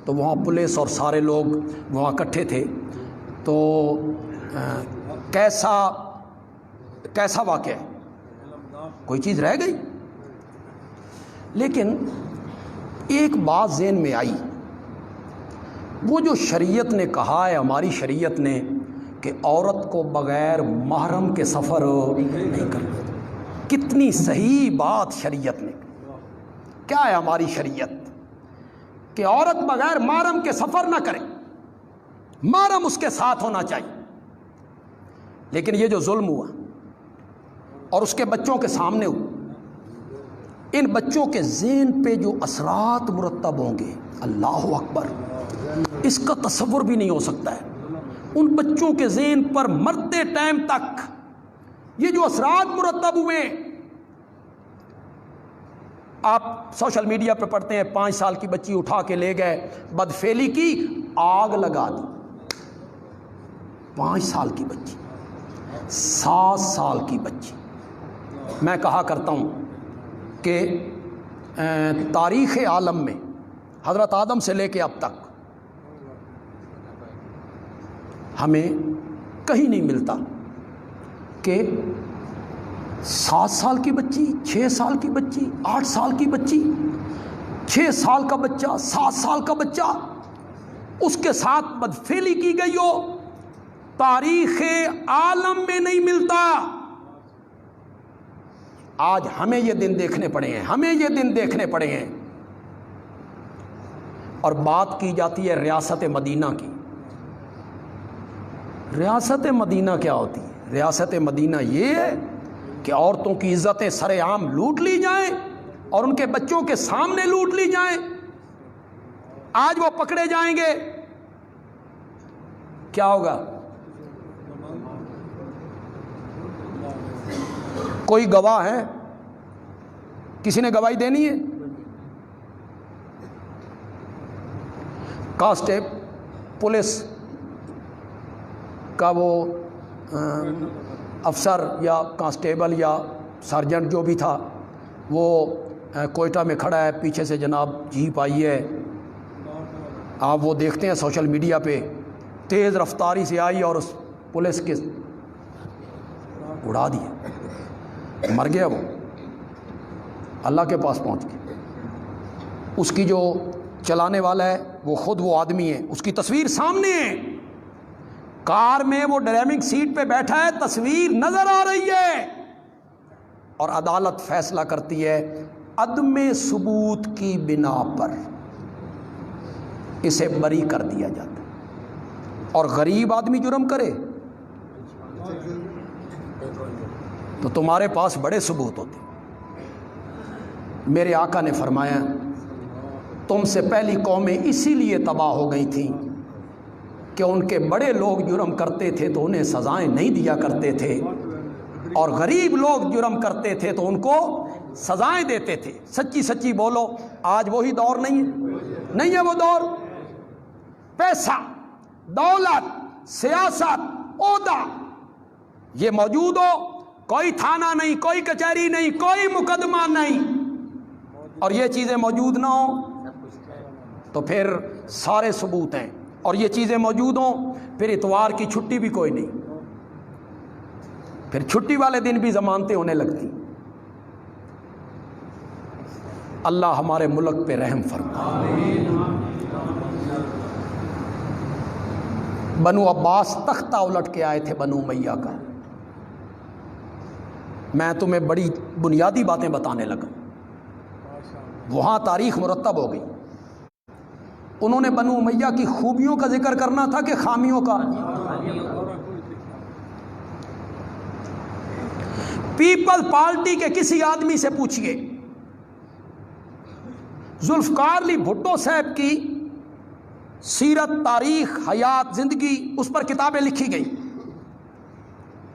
تو وہاں پولیس اور سارے لوگ وہاں اکٹھے تھے. تو کیسا واقعہ ہے, کوئی چیز رہ گئی. لیکن ایک بات ذہن میں آئی, وہ جو شریعت نے کہا ہے, ہماری شریعت نے, کہ عورت کو بغیر محرم کے سفر نہیں کرنا. کتنی صحیح بات شریعت نے. کیا ہے ہماری شریعت؟ کہ عورت بغیر محرم کے سفر نہ کرے, محرم اس کے ساتھ ہونا چاہیے. لیکن یہ جو ظلم ہوا اور اس کے بچوں کے سامنے ہوا, ان بچوں کے ذہن پہ جو اثرات مرتب ہوں گے, اللہ اکبر, اس کا تصور بھی نہیں ہو سکتا ہے. ان بچوں کے ذہن پر مرتے ٹائم تک یہ جو اثرات مرتب ہوئے, آپ سوشل میڈیا پہ پڑھتے ہیں 5 سال کی بچی اٹھا کے لے گئے, بدفعلی کی, آگ لگا دی. 5 سال کی بچی, 7 سال کی بچی. میں کہا کرتا ہوں کہ تاریخ عالم میں حضرت آدم سے لے کے اب تک ہمیں کہیں نہیں ملتا کہ 7 سال کی بچی, 6 سال کی بچی, 8 سال کی بچی, 6 سال کا بچہ, 7 سال کا بچہ, اس کے ساتھ بدفعلی کی گئی ہو. تاریخ عالم میں نہیں ملتا. آج ہمیں یہ دن دیکھنے پڑے ہیں, ہمیں یہ دن دیکھنے پڑے ہیں. اور بات کی جاتی ہے ریاست مدینہ کی. ریاست مدینہ کیا ہوتی ہے؟ ریاست مدینہ یہ ہے کہ عورتوں کی عزتیں سر عام لوٹ لی جائیں اور ان کے بچوں کے سامنے لوٹ لی جائیں. آج وہ پکڑے جائیں گے, کیا ہوگا؟ کوئی گواہ ہے؟ کسی نے گواہی دینی ہے؟ پولیس کا وہ افسر یا کانسٹیبل یا سارجنٹ جو بھی تھا, وہ کوئٹہ میں کھڑا ہے, پیچھے سے جناب جیپ آئی ہے, آپ وہ دیکھتے ہیں سوشل میڈیا پہ, تیز رفتاری سے آئی اور اس پولیس کے اڑا دیا, مر گیا. وہ اللہ کے پاس پہنچ گیا. اس کی جو چلانے والا ہے وہ خود وہ آدمی ہے, اس کی تصویر سامنے ہے, کار میں وہ ڈرائیونگ سیٹ پہ بیٹھا ہے, تصویر نظر آ رہی ہے. اور عدالت فیصلہ کرتی ہے عدم ثبوت کی بنا پر اسے بری کر دیا جاتا ہے. اور غریب آدمی جرم کرے تو تمہارے پاس بڑے ثبوت ہوتے. میرے آقا نے فرمایا تم سے پہلی قومیں اسی لیے تباہ ہو گئی تھیں کہ ان کے بڑے لوگ جرم کرتے تھے تو انہیں سزائیں نہیں دیا کرتے تھے, اور غریب لوگ جرم کرتے تھے تو ان کو سزائیں دیتے تھے. سچی سچی بولو, آج وہی دور نہیں ہے؟ نہیں ہے وہ دور. پیسہ, دولت, سیاست, عہدہ یہ موجود ہو, کوئی تھانہ نہیں, کوئی کچہری نہیں, کوئی مقدمہ نہیں, اور یہ چیزیں موجود نہ ہوں تو پھر سارے ثبوت ہیں. اور یہ چیزیں موجود ہوں پھر اتوار کی چھٹی بھی کوئی نہیں, پھر چھٹی والے دن بھی ضمانتیں ہونے لگتی. اللہ ہمارے ملک پہ رحم فرمائے. بنو عباس تختہ الٹ کے آئے تھے بنو امیہ کا. میں تمہیں بڑی بنیادی باتیں بتانے لگا, وہاں تاریخ مرتب ہو گئی. انہوں نے بنو امیہ کی خوبیوں کا ذکر کرنا تھا کہ خامیوں کا؟ پیپل پارٹی کے کسی آدمی سے پوچھئے, ذوالفقار علی بھٹو صاحب کی سیرت, تاریخ, حیات, زندگی, اس پر کتابیں لکھی گئی.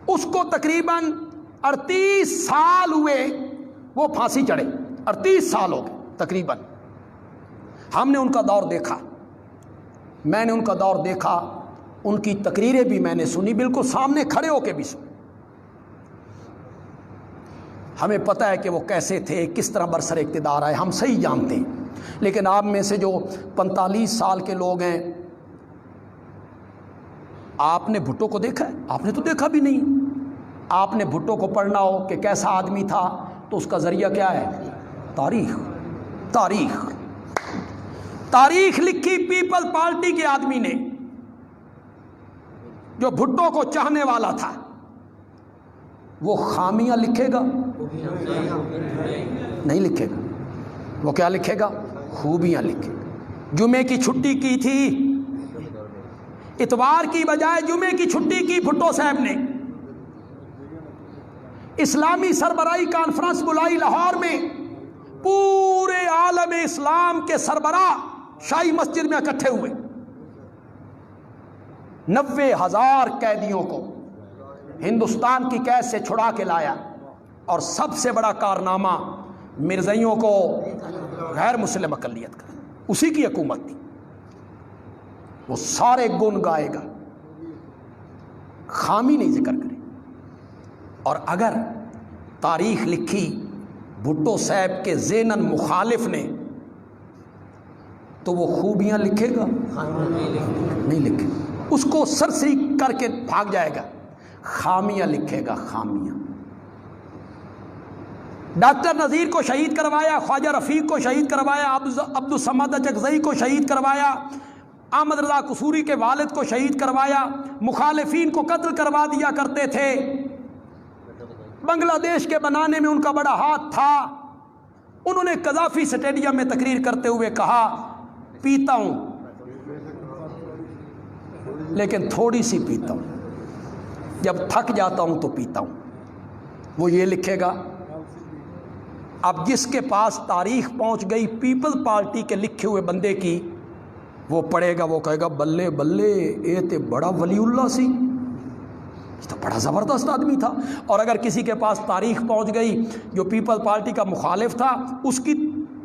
اس کو تقریباً 38 سال ہوئے وہ پھانسی چڑھے. 38 سال ہو گئے تقریباً. ہم نے ان کا دور دیکھا, میں نے ان کا دور دیکھا, ان کی تقریریں بھی میں نے سنی, بالکل سامنے کھڑے ہو کے بھی سنی. ہمیں پتہ ہے کہ وہ کیسے تھے، کس طرح برسر اقتدار آئے، ہم صحیح جانتے ہیں. لیکن آپ میں سے جو 45 سال کے لوگ ہیں، آپ نے بھٹو کو دیکھا ہے؟ آپ نے تو دیکھا بھی نہیں. آپ نے بھٹو کو پڑھنا ہو کہ کیسا آدمی تھا تو اس کا ذریعہ کیا ہے؟ تاریخ. تاریخ تاریخ لکھی پیپل پارٹی کے آدمی نے، جو بھٹو کو چاہنے والا تھا. وہ خامیاں لکھے گا؟ نہیں لکھے گا. وہ کیا لکھے گا؟ خوبیاں لکھے گا. جمعے کی چھٹی کی تھی، اتوار کی بجائے جمعے کی چھٹی کی بھٹو صاحب نے. اسلامی سربراہی کانفرنس بلائی لاہور میں، پورے عالم اسلام کے سربراہ شاہی مسجد میں اکٹھے ہوئے. 90,000 قیدیوں کو ہندوستان کی قید سے چھڑا کے لایا. اور سب سے بڑا کارنامہ مرزائیوں کو غیر مسلم اقلیت کا، اسی کی حکومت تھی. وہ سارے گن گائے گا، خامی نہیں ذکر کرے. اور اگر تاریخ لکھی بھٹو صاحب کے ذہناً مخالف نے تو وہ خوبیاں لکھے گا؟ نہیں لکھے. اس کو سرسری کر کے بھاگ جائے گا. خامیاں لکھے گا، خامیاں. ڈاکٹر نذیر کو شہید کروایا، خواجہ رفیق کو شہید کروایا، عبد الصمد اچکزئی کو شہید کروایا، احمد رضا قصوری کے والد کو شہید کروایا. مخالفین کو قتل کروا دیا کرتے تھے. بنگلہ دیش کے بنانے میں ان کا بڑا ہاتھ تھا. انہوں نے قذافی سٹیڈیم میں تقریر کرتے ہوئے کہا پیتا ہوں لیکن تھوڑی سی پیتا ہوں، جب تھک جاتا ہوں تو پیتا ہوں. وہ یہ لکھے گا. اب جس کے پاس تاریخ پہنچ گئی پیپل پارٹی کے لکھے ہوئے بندے کی، وہ پڑھے گا، وہ کہے گا بلے بلے اے تے بڑا ولی اللہ سی، یہ تو بڑا زبردست آدمی تھا. اور اگر کسی کے پاس تاریخ پہنچ گئی جو پیپل پارٹی کا مخالف تھا، اس کی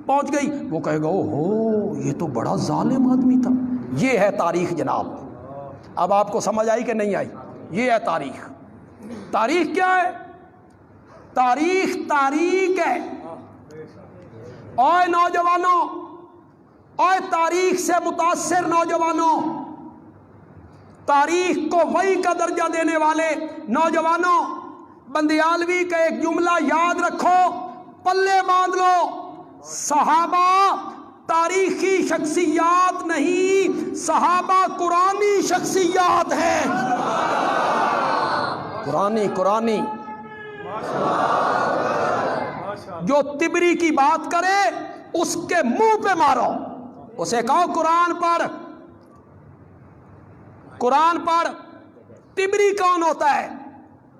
پہنچ گئی، وہ کہے گا او ہو یہ تو بڑا ظالم آدمی تھا. یہ ہے تاریخ جناب. اب آپ کو سمجھ آئی کہ نہیں آئی؟ یہ ہے تاریخ. تاریخ کیا ہے؟ تاریخ تاریخ ہے. اوے نوجوانوں، اوے تاریخ سے متاثر نوجوانوں، تاریخ کو وحی کا درجہ دینے والے نوجوانوں، بندیالوی کا ایک جملہ یاد رکھو، پلے باندھ لو. صحابہ تاریخی شخصیات نہیں، صحابہ قرآنی شخصیات ہیں. قرآنی جو تبری کی بات کرے اس کے منہ پہ مارو، اسے کہو قرآن پڑھ. تبری کون ہوتا ہے؟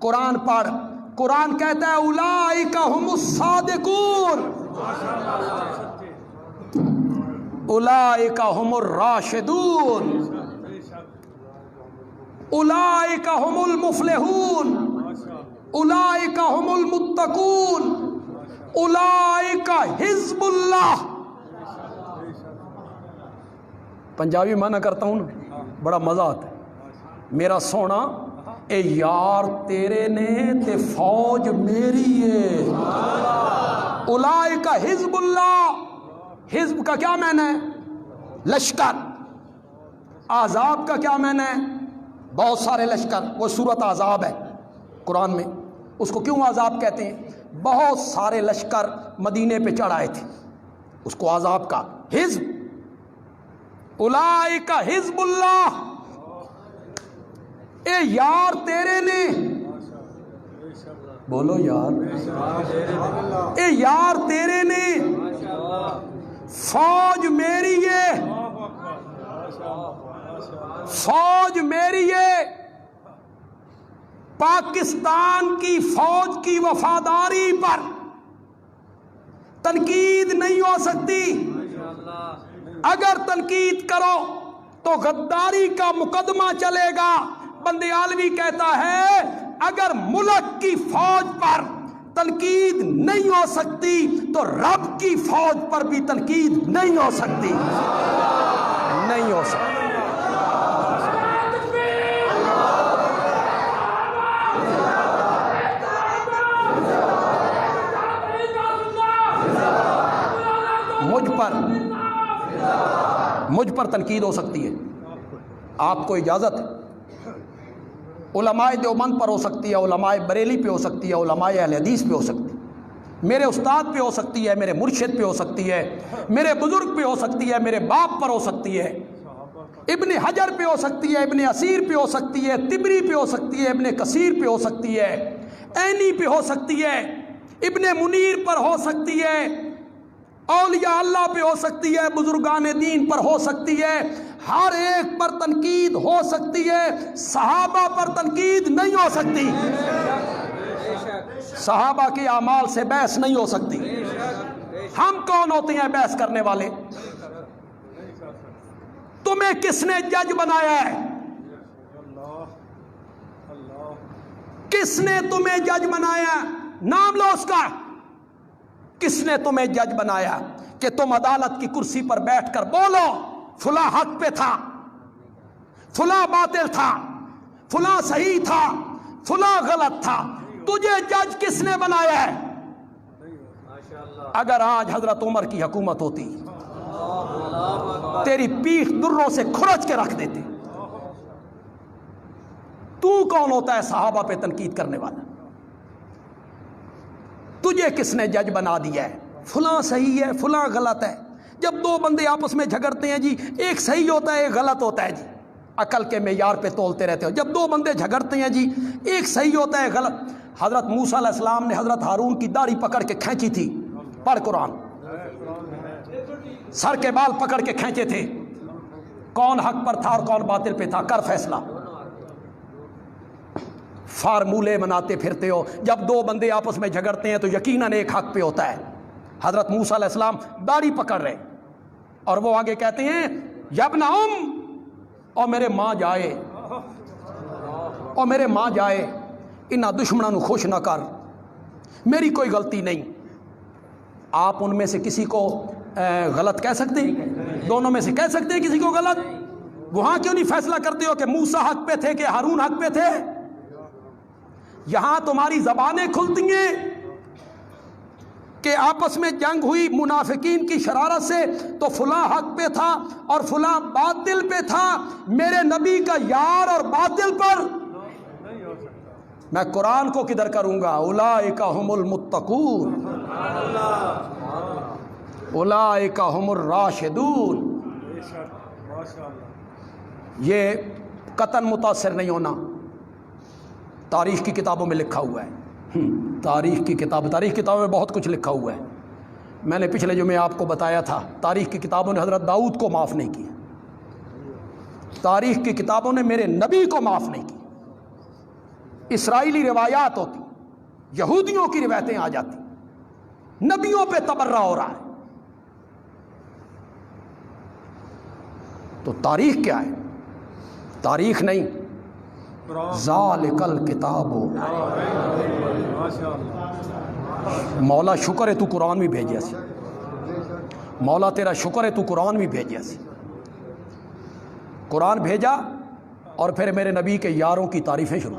قرآن پڑھ. قرآن کہتا ہے اولئک هم الصادقون، اولئک هم الراشدون، اولئک هم المفلحون، اولئک هم المتقون، اولئک حزب اللہ. پنجابی معنی کرتا ہوں نا، بڑا مزہ آتا ہے. میرا سونا اے یار تیرے نے تے فوج میری ہے. اولئک حزب اللہ. حزب کا کیا معنی ہے؟ لشکر. احزاب کا کیا معنی ہے؟ بہت سارے لشکر. وہ سورۃ احزاب ہے قرآن میں. اس کو کیوں احزاب کہتے ہیں؟ بہت سارے لشکر مدینے پہ چڑھ آئے تھے، اس کو احزاب کا. حزب. اولئک حزب اللہ. اے یار تیرے نے، بولو یار، اے یار تیرے نے، فوج میری ہے، فوج میری ہے. پاکستان کی فوج کی وفاداری پر تنقید نہیں ہو سکتی. اگر تنقید کرو تو غداری کا مقدمہ چلے گا. بندیالوی کہتا ہے اگر ملک کی فوج پر تنقید نہیں ہو سکتی تو رب کی فوج پر بھی تنقید نہیں ہو سکتی. نہیں ہو سکتی. مجھ پر تنقید ہو سکتی ہے، آپ کو اجازت ہے، علماء دیوبند پر ہو سکتی ہے، علماء بریلی پہ ہو سکتی ہے، علماء اہل حدیث پہ ہو سکتی ہے، میرے استاد پہ ہو سکتی ہے، میرے مرشد پہ ہو سکتی ہے، میرے بزرگ پہ ہو سکتی ہے، میرے باپ پر ہو سکتی ہے، ابن حجر پہ ہو سکتی ہے، ابن اسیر پہ ہو سکتی ہے، طبری پہ ہو سکتی ہے، ابن کثیر پہ ہو سکتی ہے، عینی پہ ہو سکتی ہے، ابن منیر پر ہو سکتی ہے، اولیاء اللہ پہ ہو سکتی ہے، بزرگان دین پر ہو سکتی ہے، ہر ایک پر تنقید ہو سکتی ہے، صحابہ پر تنقید نہیں ہو سکتی، صحابہ کے اعمال سے بحث نہیں ہو سکتی۔ ہم کون ہوتے ہیں بحث کرنے والے؟ تمہیں کس نے جج بنایا ہے؟ کس نے تمہیں جج بنایا؟ نام لو اس کا۔ کس نے تمہیں جج بنایا کہ تم عدالت کی کرسی پر بیٹھ کر بولو فلاں حق پہ تھا، فلاں باطل تھا، فلاں صحیح تھا، فلاں غلط تھا؟ تجھے جج کس نے بنایا ہے؟ اگر آج حضرت عمر کی حکومت ہوتی تیری پیٹھ دروں سے کھرچ کے رکھ دیتے۔ تو کون ہوتا ہے صحابہ پہ تنقید کرنے والا؟ تجھے کس نے جج بنا دیا ہے؟ فلاں صحیح ہے، فلاں غلط ہے۔ جب دو بندے آپس میں جھگڑتے ہیں جی، ایک صحیح ہوتا ہے ایک غلط ہوتا ہے جی، عقل کے معیار پہ تولتے رہتے ہو۔ جب دو بندے جھگڑتے ہیں جی، ایک صحیح ہوتا ہے غلط۔ حضرت موسیٰ علیہ السلام نے حضرت ہارون کی داڑھی پکڑ کے کھینچی تھی، پڑھ قرآن، سر کے بال پکڑ کے کھینچے تھے، کون حق پر تھا اور کون باطل پہ تھا، کر فیصلہ۔ فارمولے بناتے پھرتے ہو۔ جب دو بندے آپس میں جھگڑتے ہیں تو یقیناً ایک حق پہ ہوتا ہے۔ حضرت موسیٰ علیہ السلام داڑھی پکڑ رہے اور وہ آگے کہتے ہیں یبن اور میرے ماں جائے، اور میرے ماں جائے، انہاں دشمنوں نو خوش نہ کر، میری کوئی غلطی نہیں۔ آپ ان میں سے کسی کو غلط کہہ سکتے ہیں؟ دونوں میں سے کہہ سکتے ہیں کسی کو غلط؟ وہاں کیوں نہیں فیصلہ کرتے ہو کہ موسیٰ حق پہ تھے کہ ہارون حق پہ تھے؟ یہاں تمہاری زبانیں کھلتی ہیں کہ آپس میں جنگ ہوئی منافقین کی شرارت سے، تو فلاں حق پہ تھا اور فلاں باطل پہ تھا۔ میرے نبی کا یار اور باطل پر میں قرآن کو کدھر کروں گا؟ اولئک هم المتقون، اولئک هم الراشدون۔ یہ قطعاً متاثر نہیں ہونا، تاریخ کی کتابوں میں لکھا ہوا ہے، تاریخ کی کتابوں میں بہت کچھ لکھا ہوا ہے۔ میں نے پچھلے جمعے آپ کو بتایا تھا، تاریخ کی کتابوں نے حضرت داؤد کو معاف نہیں کیا، تاریخ کی کتابوں نے میرے نبی کو معاف نہیں کیا۔ اسرائیلی روایات ہوتی، یہودیوں کی روایتیں آ جاتی، نبیوں پہ تبرہ ہو رہا ہے۔ تو تاریخ کیا ہے؟ تاریخ نہیں، ذالک الکتاب۔ مولا شکر ہے تو قرآن بھی بھیجیا سی، مولا تیرا شکر ہے تو قرآن بھی بھیجیا سی۔ قرآن بھیجا اور پھر میرے نبی کے یاروں کی تعریفیں شروع،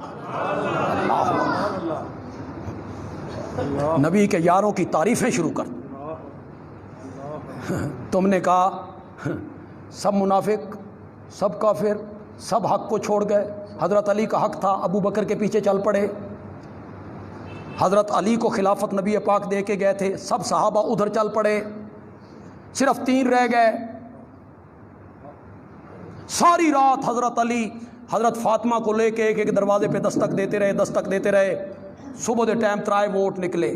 نبی کے یاروں کی تعریفیں شروع کر۔ تم نے کہا سب منافق، سب کافر، سب حق کو چھوڑ گئے، حضرت علی کا حق تھا، ابو بکر کے پیچھے چل پڑے، حضرت علی کو خلافت نبی پاک دے کے گئے تھے، سب صحابہ ادھر چل پڑے، صرف 3 رہ گئے۔ ساری رات حضرت علی حضرت فاطمہ کو لے کے ایک دروازے پہ دستک دیتے رہے، صبح دے ٹائم 3 ووٹ نکلے۔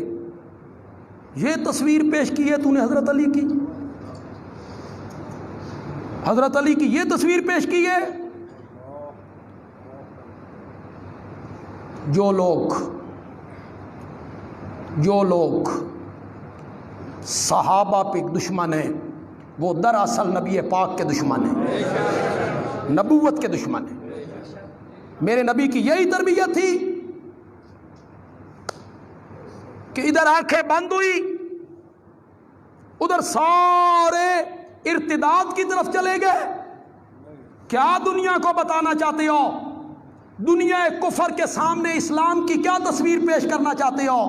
یہ تصویر پیش کی ہے تو نے حضرت علی کی، حضرت علی کی یہ تصویر پیش کی ہے۔ جو لوگ صحابہ پہ دشمن ہیں وہ دراصل نبی پاک کے دشمن ہیں، نبوت کے دشمن ہیں۔ میرے نبی کی یہی تربیت تھی کہ ادھر آنکھیں بند ہوئی، ادھر سارے ارتداد کی طرف چلے گئے۔ کیا دنیا کو بتانا چاہتے ہو؟ دنیا کفر کے سامنے اسلام کی کیا تصویر پیش کرنا چاہتے ہو؟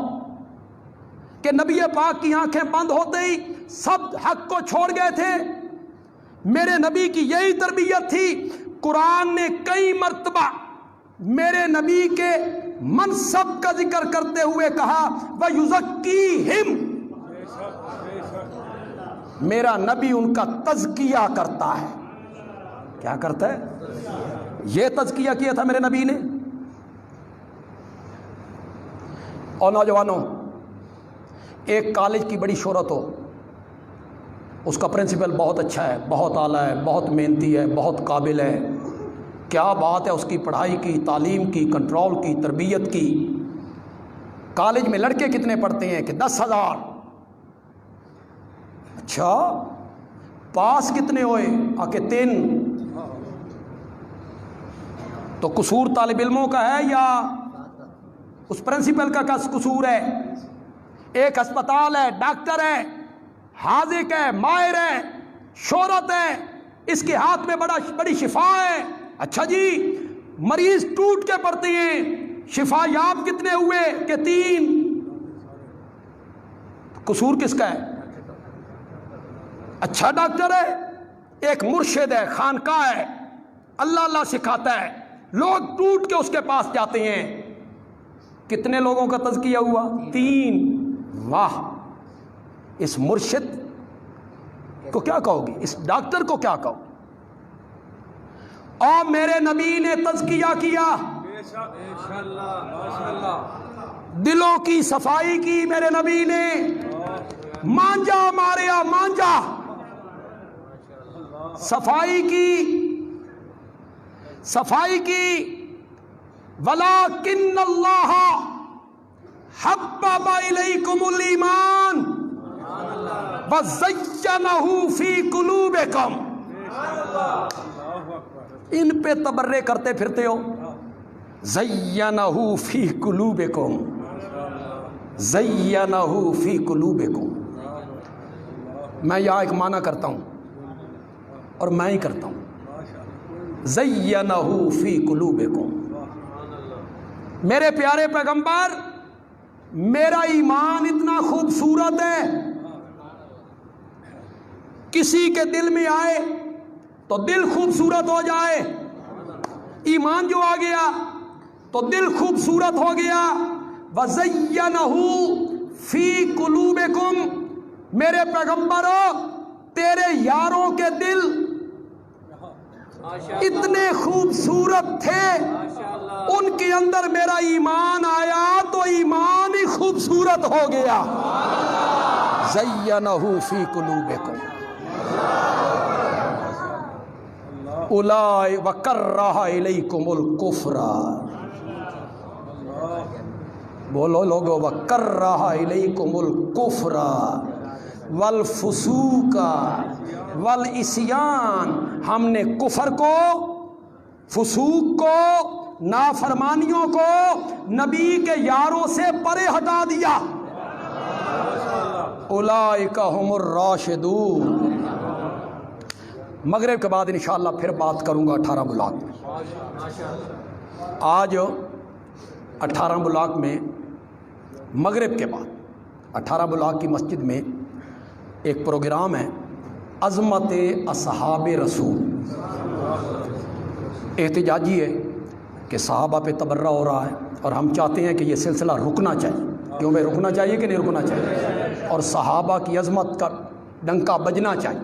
کہ نبی پاک کی آنکھیں بند ہوتے ہی سب حق کو چھوڑ گئے تھے؟ میرے نبی کی یہی تربیت تھی. قرآن نے کئی مرتبہ میرے نبی کے منصب کا ذکر کرتے ہوئے کہا وَيُزَكِّيهِمْ، میرا نبی ان کا تزکیہ کرتا ہے. کیا کرتا ہے؟ یہ تزکیہ کیا تھا میرے نبی نے. اور نوجوانوں، ایک کالج کی بڑی شہرت ہو، اس کا پرنسپل بہت اچھا ہے، بہت اعلیٰ ہے، بہت محنتی ہے، بہت قابل ہے، کیا بات ہے اس کی پڑھائی کی، تعلیم کی، کنٹرول کی، تربیت کی. کالج میں لڑکے کتنے پڑھتے ہیں کہ 10,000. اچھا پاس کتنے ہوئے؟ آ کے 3. تو قصور طالب علموں کا ہے یا اس پرنسپل کا قصور ہے؟ ایک ہسپتال ہے، ڈاکٹر ہے، حاذق ہے، ماہر ہے، شہرت ہے، اس کے ہاتھ میں بڑی شفا ہے. اچھا جی، مریض ٹوٹ کے پڑتے ہیں، شفا یاب کتنے ہوئے کہ 3. قصور کس کا ہے؟ اچھا ڈاکٹر ہے، ایک مرشد ہے، خانقاہ ہے، اللہ اللہ سکھاتا ہے، لوگ ٹوٹ کے اس کے پاس جاتے ہیں. کتنے لوگوں کا تزکیہ ہوا؟ 3. واہ، اس مرشد کو کیا کہو گی؟ اس ڈاکٹر کو کیا کہو؟ اور میرے نبی نے تزکیہ کیا، دلوں کی صفائی کی. میرے نبی نے مانجا ماریا، مانجا صفائی کی. وَلَكِنَّ اللَّهَ حَبَّبَ إِلَيْكُمُ الْإِيمَانَ وَزَيَّنَهُ فِي قُلُوبِكُمْ. ان پہ تبرے کرتے پھرتے ہو. زَيَّنَهُ فِي قُلُوبِكُمْ، زَيَّنَهُ فِي قُلُوبِكُمْ. میں یہاں ایک معنی کرتا ہوں اور میں ہی کرتا ہوں. زَيَّنَهُ فِي قُلُوبِكُمْ. میرے پیارے پیغمبر، میرا ایمان اتنا خوبصورت ہے، کسی کے دل میں آئے تو دل خوبصورت ہو جائے. ایمان جو آ گیا تو دل خوبصورت ہو گیا. وَزَيَّنَهُ فِي قُلُوبِكُمْ. میرے پیغمبروں، تیرے یاروں کے دل اتنے خوبصورت تھے، ان کے اندر میرا ایمان آیا تو ایمان ہی خوبصورت ہو گیا. زَيَّنَهُ فِي قُلُوبِكُمْ أُولَٰئِکَ وَکَرَّہَ إِلَيْکُمُ الْکُفْرَ. بولو لوگو، وَکَرَّہَ إِلَيْکُمُ الْکُفْرَ وَالْفُسُوقَ وَالْعِصْیَانَ. ہم نے کفر کو، فسوق کو، نافرمانیوں کو نبی کے یاروں سے پرے ہٹا دیا. اولئک هم الراشدون. مغرب کے بعد انشاءاللہ پھر بات کروں گا 18 بلاک میں. آج 18 بلاک میں مغرب کے بعد 18 بلاک کی مسجد میں ایک پروگرام ہے، عظمت اصحاب رسول. احتجاجی ہے کہ صحابہ پہ تبرہ ہو رہا ہے، اور ہم چاہتے ہیں کہ یہ سلسلہ رکنا چاہیے. کیوں بھائی، رکنا چاہیے کہ نہیں رکنا چاہیے؟ اور صحابہ کی عظمت کا ڈنکا بجنا چاہیے.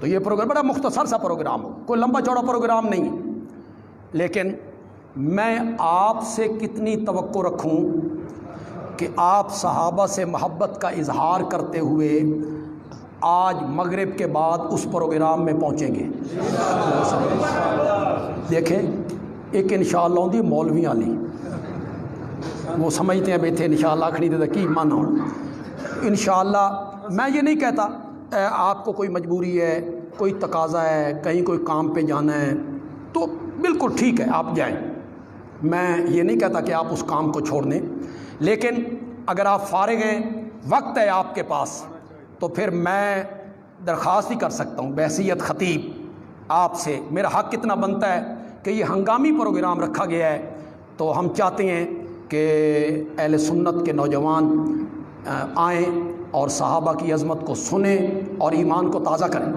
تو یہ پروگرام بڑا مختصر سا پروگرام ہو، کوئی لمبا چوڑا پروگرام نہیں ہے، لیکن میں آپ سے کتنی توقع رکھوں کہ آپ صحابہ سے محبت کا اظہار کرتے ہوئے آج مغرب کے بعد اس پروگرام میں پہنچیں گے. دیکھیں، ایک انشاءاللہ ہوندی مولوی علی، وہ سمجھتے ہیں بیٹھے انشاءاللہ کھڑی دے کی مانا ہو. انشاءاللہ میں یہ نہیں کہتا آپ کو کوئی مجبوری ہے، کوئی تقاضا ہے، کہیں کوئی کام پہ جانا ہے تو بالکل ٹھیک ہے آپ جائیں. میں یہ نہیں کہتا کہ آپ اس کام کو چھوڑ دیں، لیکن اگر آپ فارغ ہیں، وقت ہے آپ کے پاس، تو پھر میں درخواست ہی کر سکتا ہوں بحیثیت خطیب آپ سے. میرا حق کتنا بنتا ہے کہ یہ ہنگامی پروگرام رکھا گیا ہے، تو ہم چاہتے ہیں کہ اہل سنت کے نوجوان آئیں اور صحابہ کی عظمت کو سنیں اور ایمان کو تازہ کریں.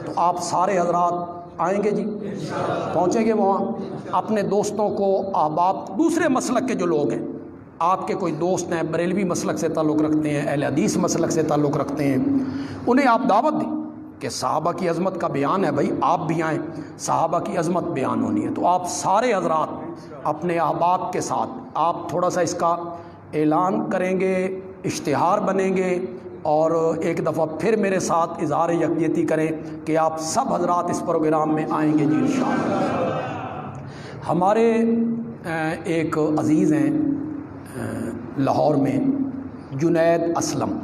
تو آپ سارے حضرات آئیں گے جی، پہنچیں گے وہاں، اپنے دوستوں کو، احباب، دوسرے مسلک کے جو لوگ ہیں، آپ کے کوئی دوست ہیں بریلوی مسلک سے تعلق رکھتے ہیں، اہل حدیث مسلک سے تعلق رکھتے ہیں، انہیں آپ دعوت دیں کہ صحابہ کی عظمت کا بیان ہے، بھائی آپ بھی آئیں، صحابہ کی عظمت بیان ہونی ہے۔ تو آپ سارے حضرات اپنے احباب کے ساتھ آپ تھوڑا سا اس کا اعلان کریں گے، اشتہار بنیں گے، اور ایک دفعہ پھر میرے ساتھ اظہار یکجہتی کریں کہ آپ سب حضرات اس پروگرام میں آئیں گے جی انشاءاللہ۔ ہمارے ایک عزیز ہیں لاہور میں، جنید اسلم،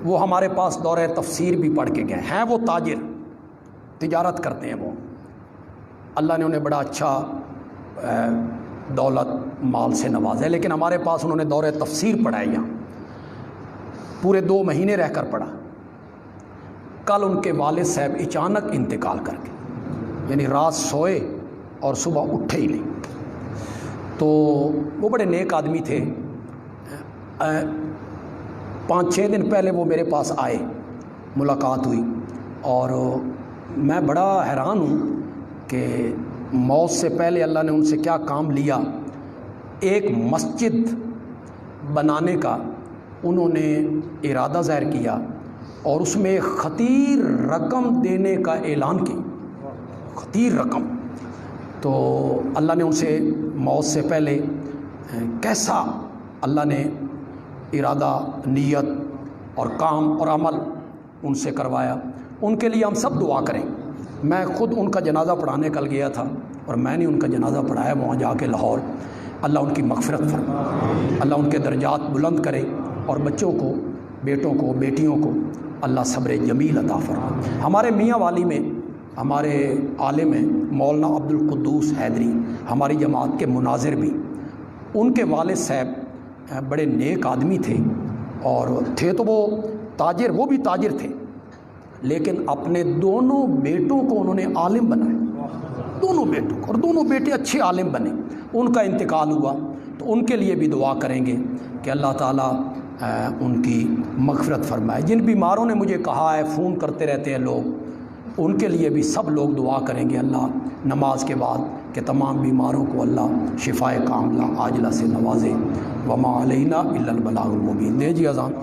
وہ ہمارے پاس دورہ تفسیر بھی پڑھ کے گئے ہیں، وہ تاجر، تجارت کرتے ہیں، وہ اللہ نے انہیں بڑا اچھا دولت مال سے نوازا ہے، لیکن ہمارے پاس انہوں نے دورہ تفسیر پڑھا ہے، یہاں پورے 2 مہینے رہ کر پڑھا۔ کل ان کے والد صاحب اچانک انتقال کر گئے، یعنی رات سوئے اور صبح اٹھے ہی نہیں۔ تو وہ بڑے نیک آدمی تھے، 5-6 دن پہلے وہ میرے پاس آئے، ملاقات ہوئی، اور میں بڑا حیران ہوں کہ موت سے پہلے اللہ نے ان سے کیا کام لیا۔ ایک مسجد بنانے کا انہوں نے ارادہ ظاہر کیا، اور اس میں خطیر رقم دینے کا اعلان کیا، خطیر رقم۔ تو اللہ نے ان سے موت سے پہلے کیسا اللہ نے ارادہ، نیت اور کام اور عمل ان سے کروایا، ان کے لیے ہم سب دعا کریں۔ میں خود ان کا جنازہ پڑھانے کل گیا تھا، اور میں نے ان کا جنازہ پڑھایا وہاں جا کے لاہور۔ اللہ ان کی مغفرت فرمائے، اللہ ان کے درجات بلند کرے، اور بچوں کو، بیٹوں کو، بیٹیوں کو اللہ صبر جمیل عطا فرمائے۔ ہمارے میاں والی میں ہمارے عالم ہیں مولانا عبد القدوس حیدری، ہماری جماعت کے مناظر بھی، ان کے والد صاحب بڑے نیک آدمی تھے، اور تھے تو وہ تاجر، وہ بھی تاجر تھے، لیکن اپنے دونوں بیٹوں کو انہوں نے عالم بنایا، دونوں بیٹوں کو، اور دونوں بیٹے اچھے عالم بنے۔ ان کا انتقال ہوا، تو ان کے لیے بھی دعا کریں گے کہ اللہ تعالیٰ ان کی مغفرت فرمائے۔ جن بیماروں نے مجھے کہا ہے، فون کرتے رہتے ہیں لوگ، ان کے لیے بھی سب لوگ دعا کریں گے اللہ نماز کے بعد کہ تمام بیماروں کو اللہ شفائے کاملہ عاجلہ سے نوازے۔ وما علینا الا البلاغ المبین۔ دے جی اذان۔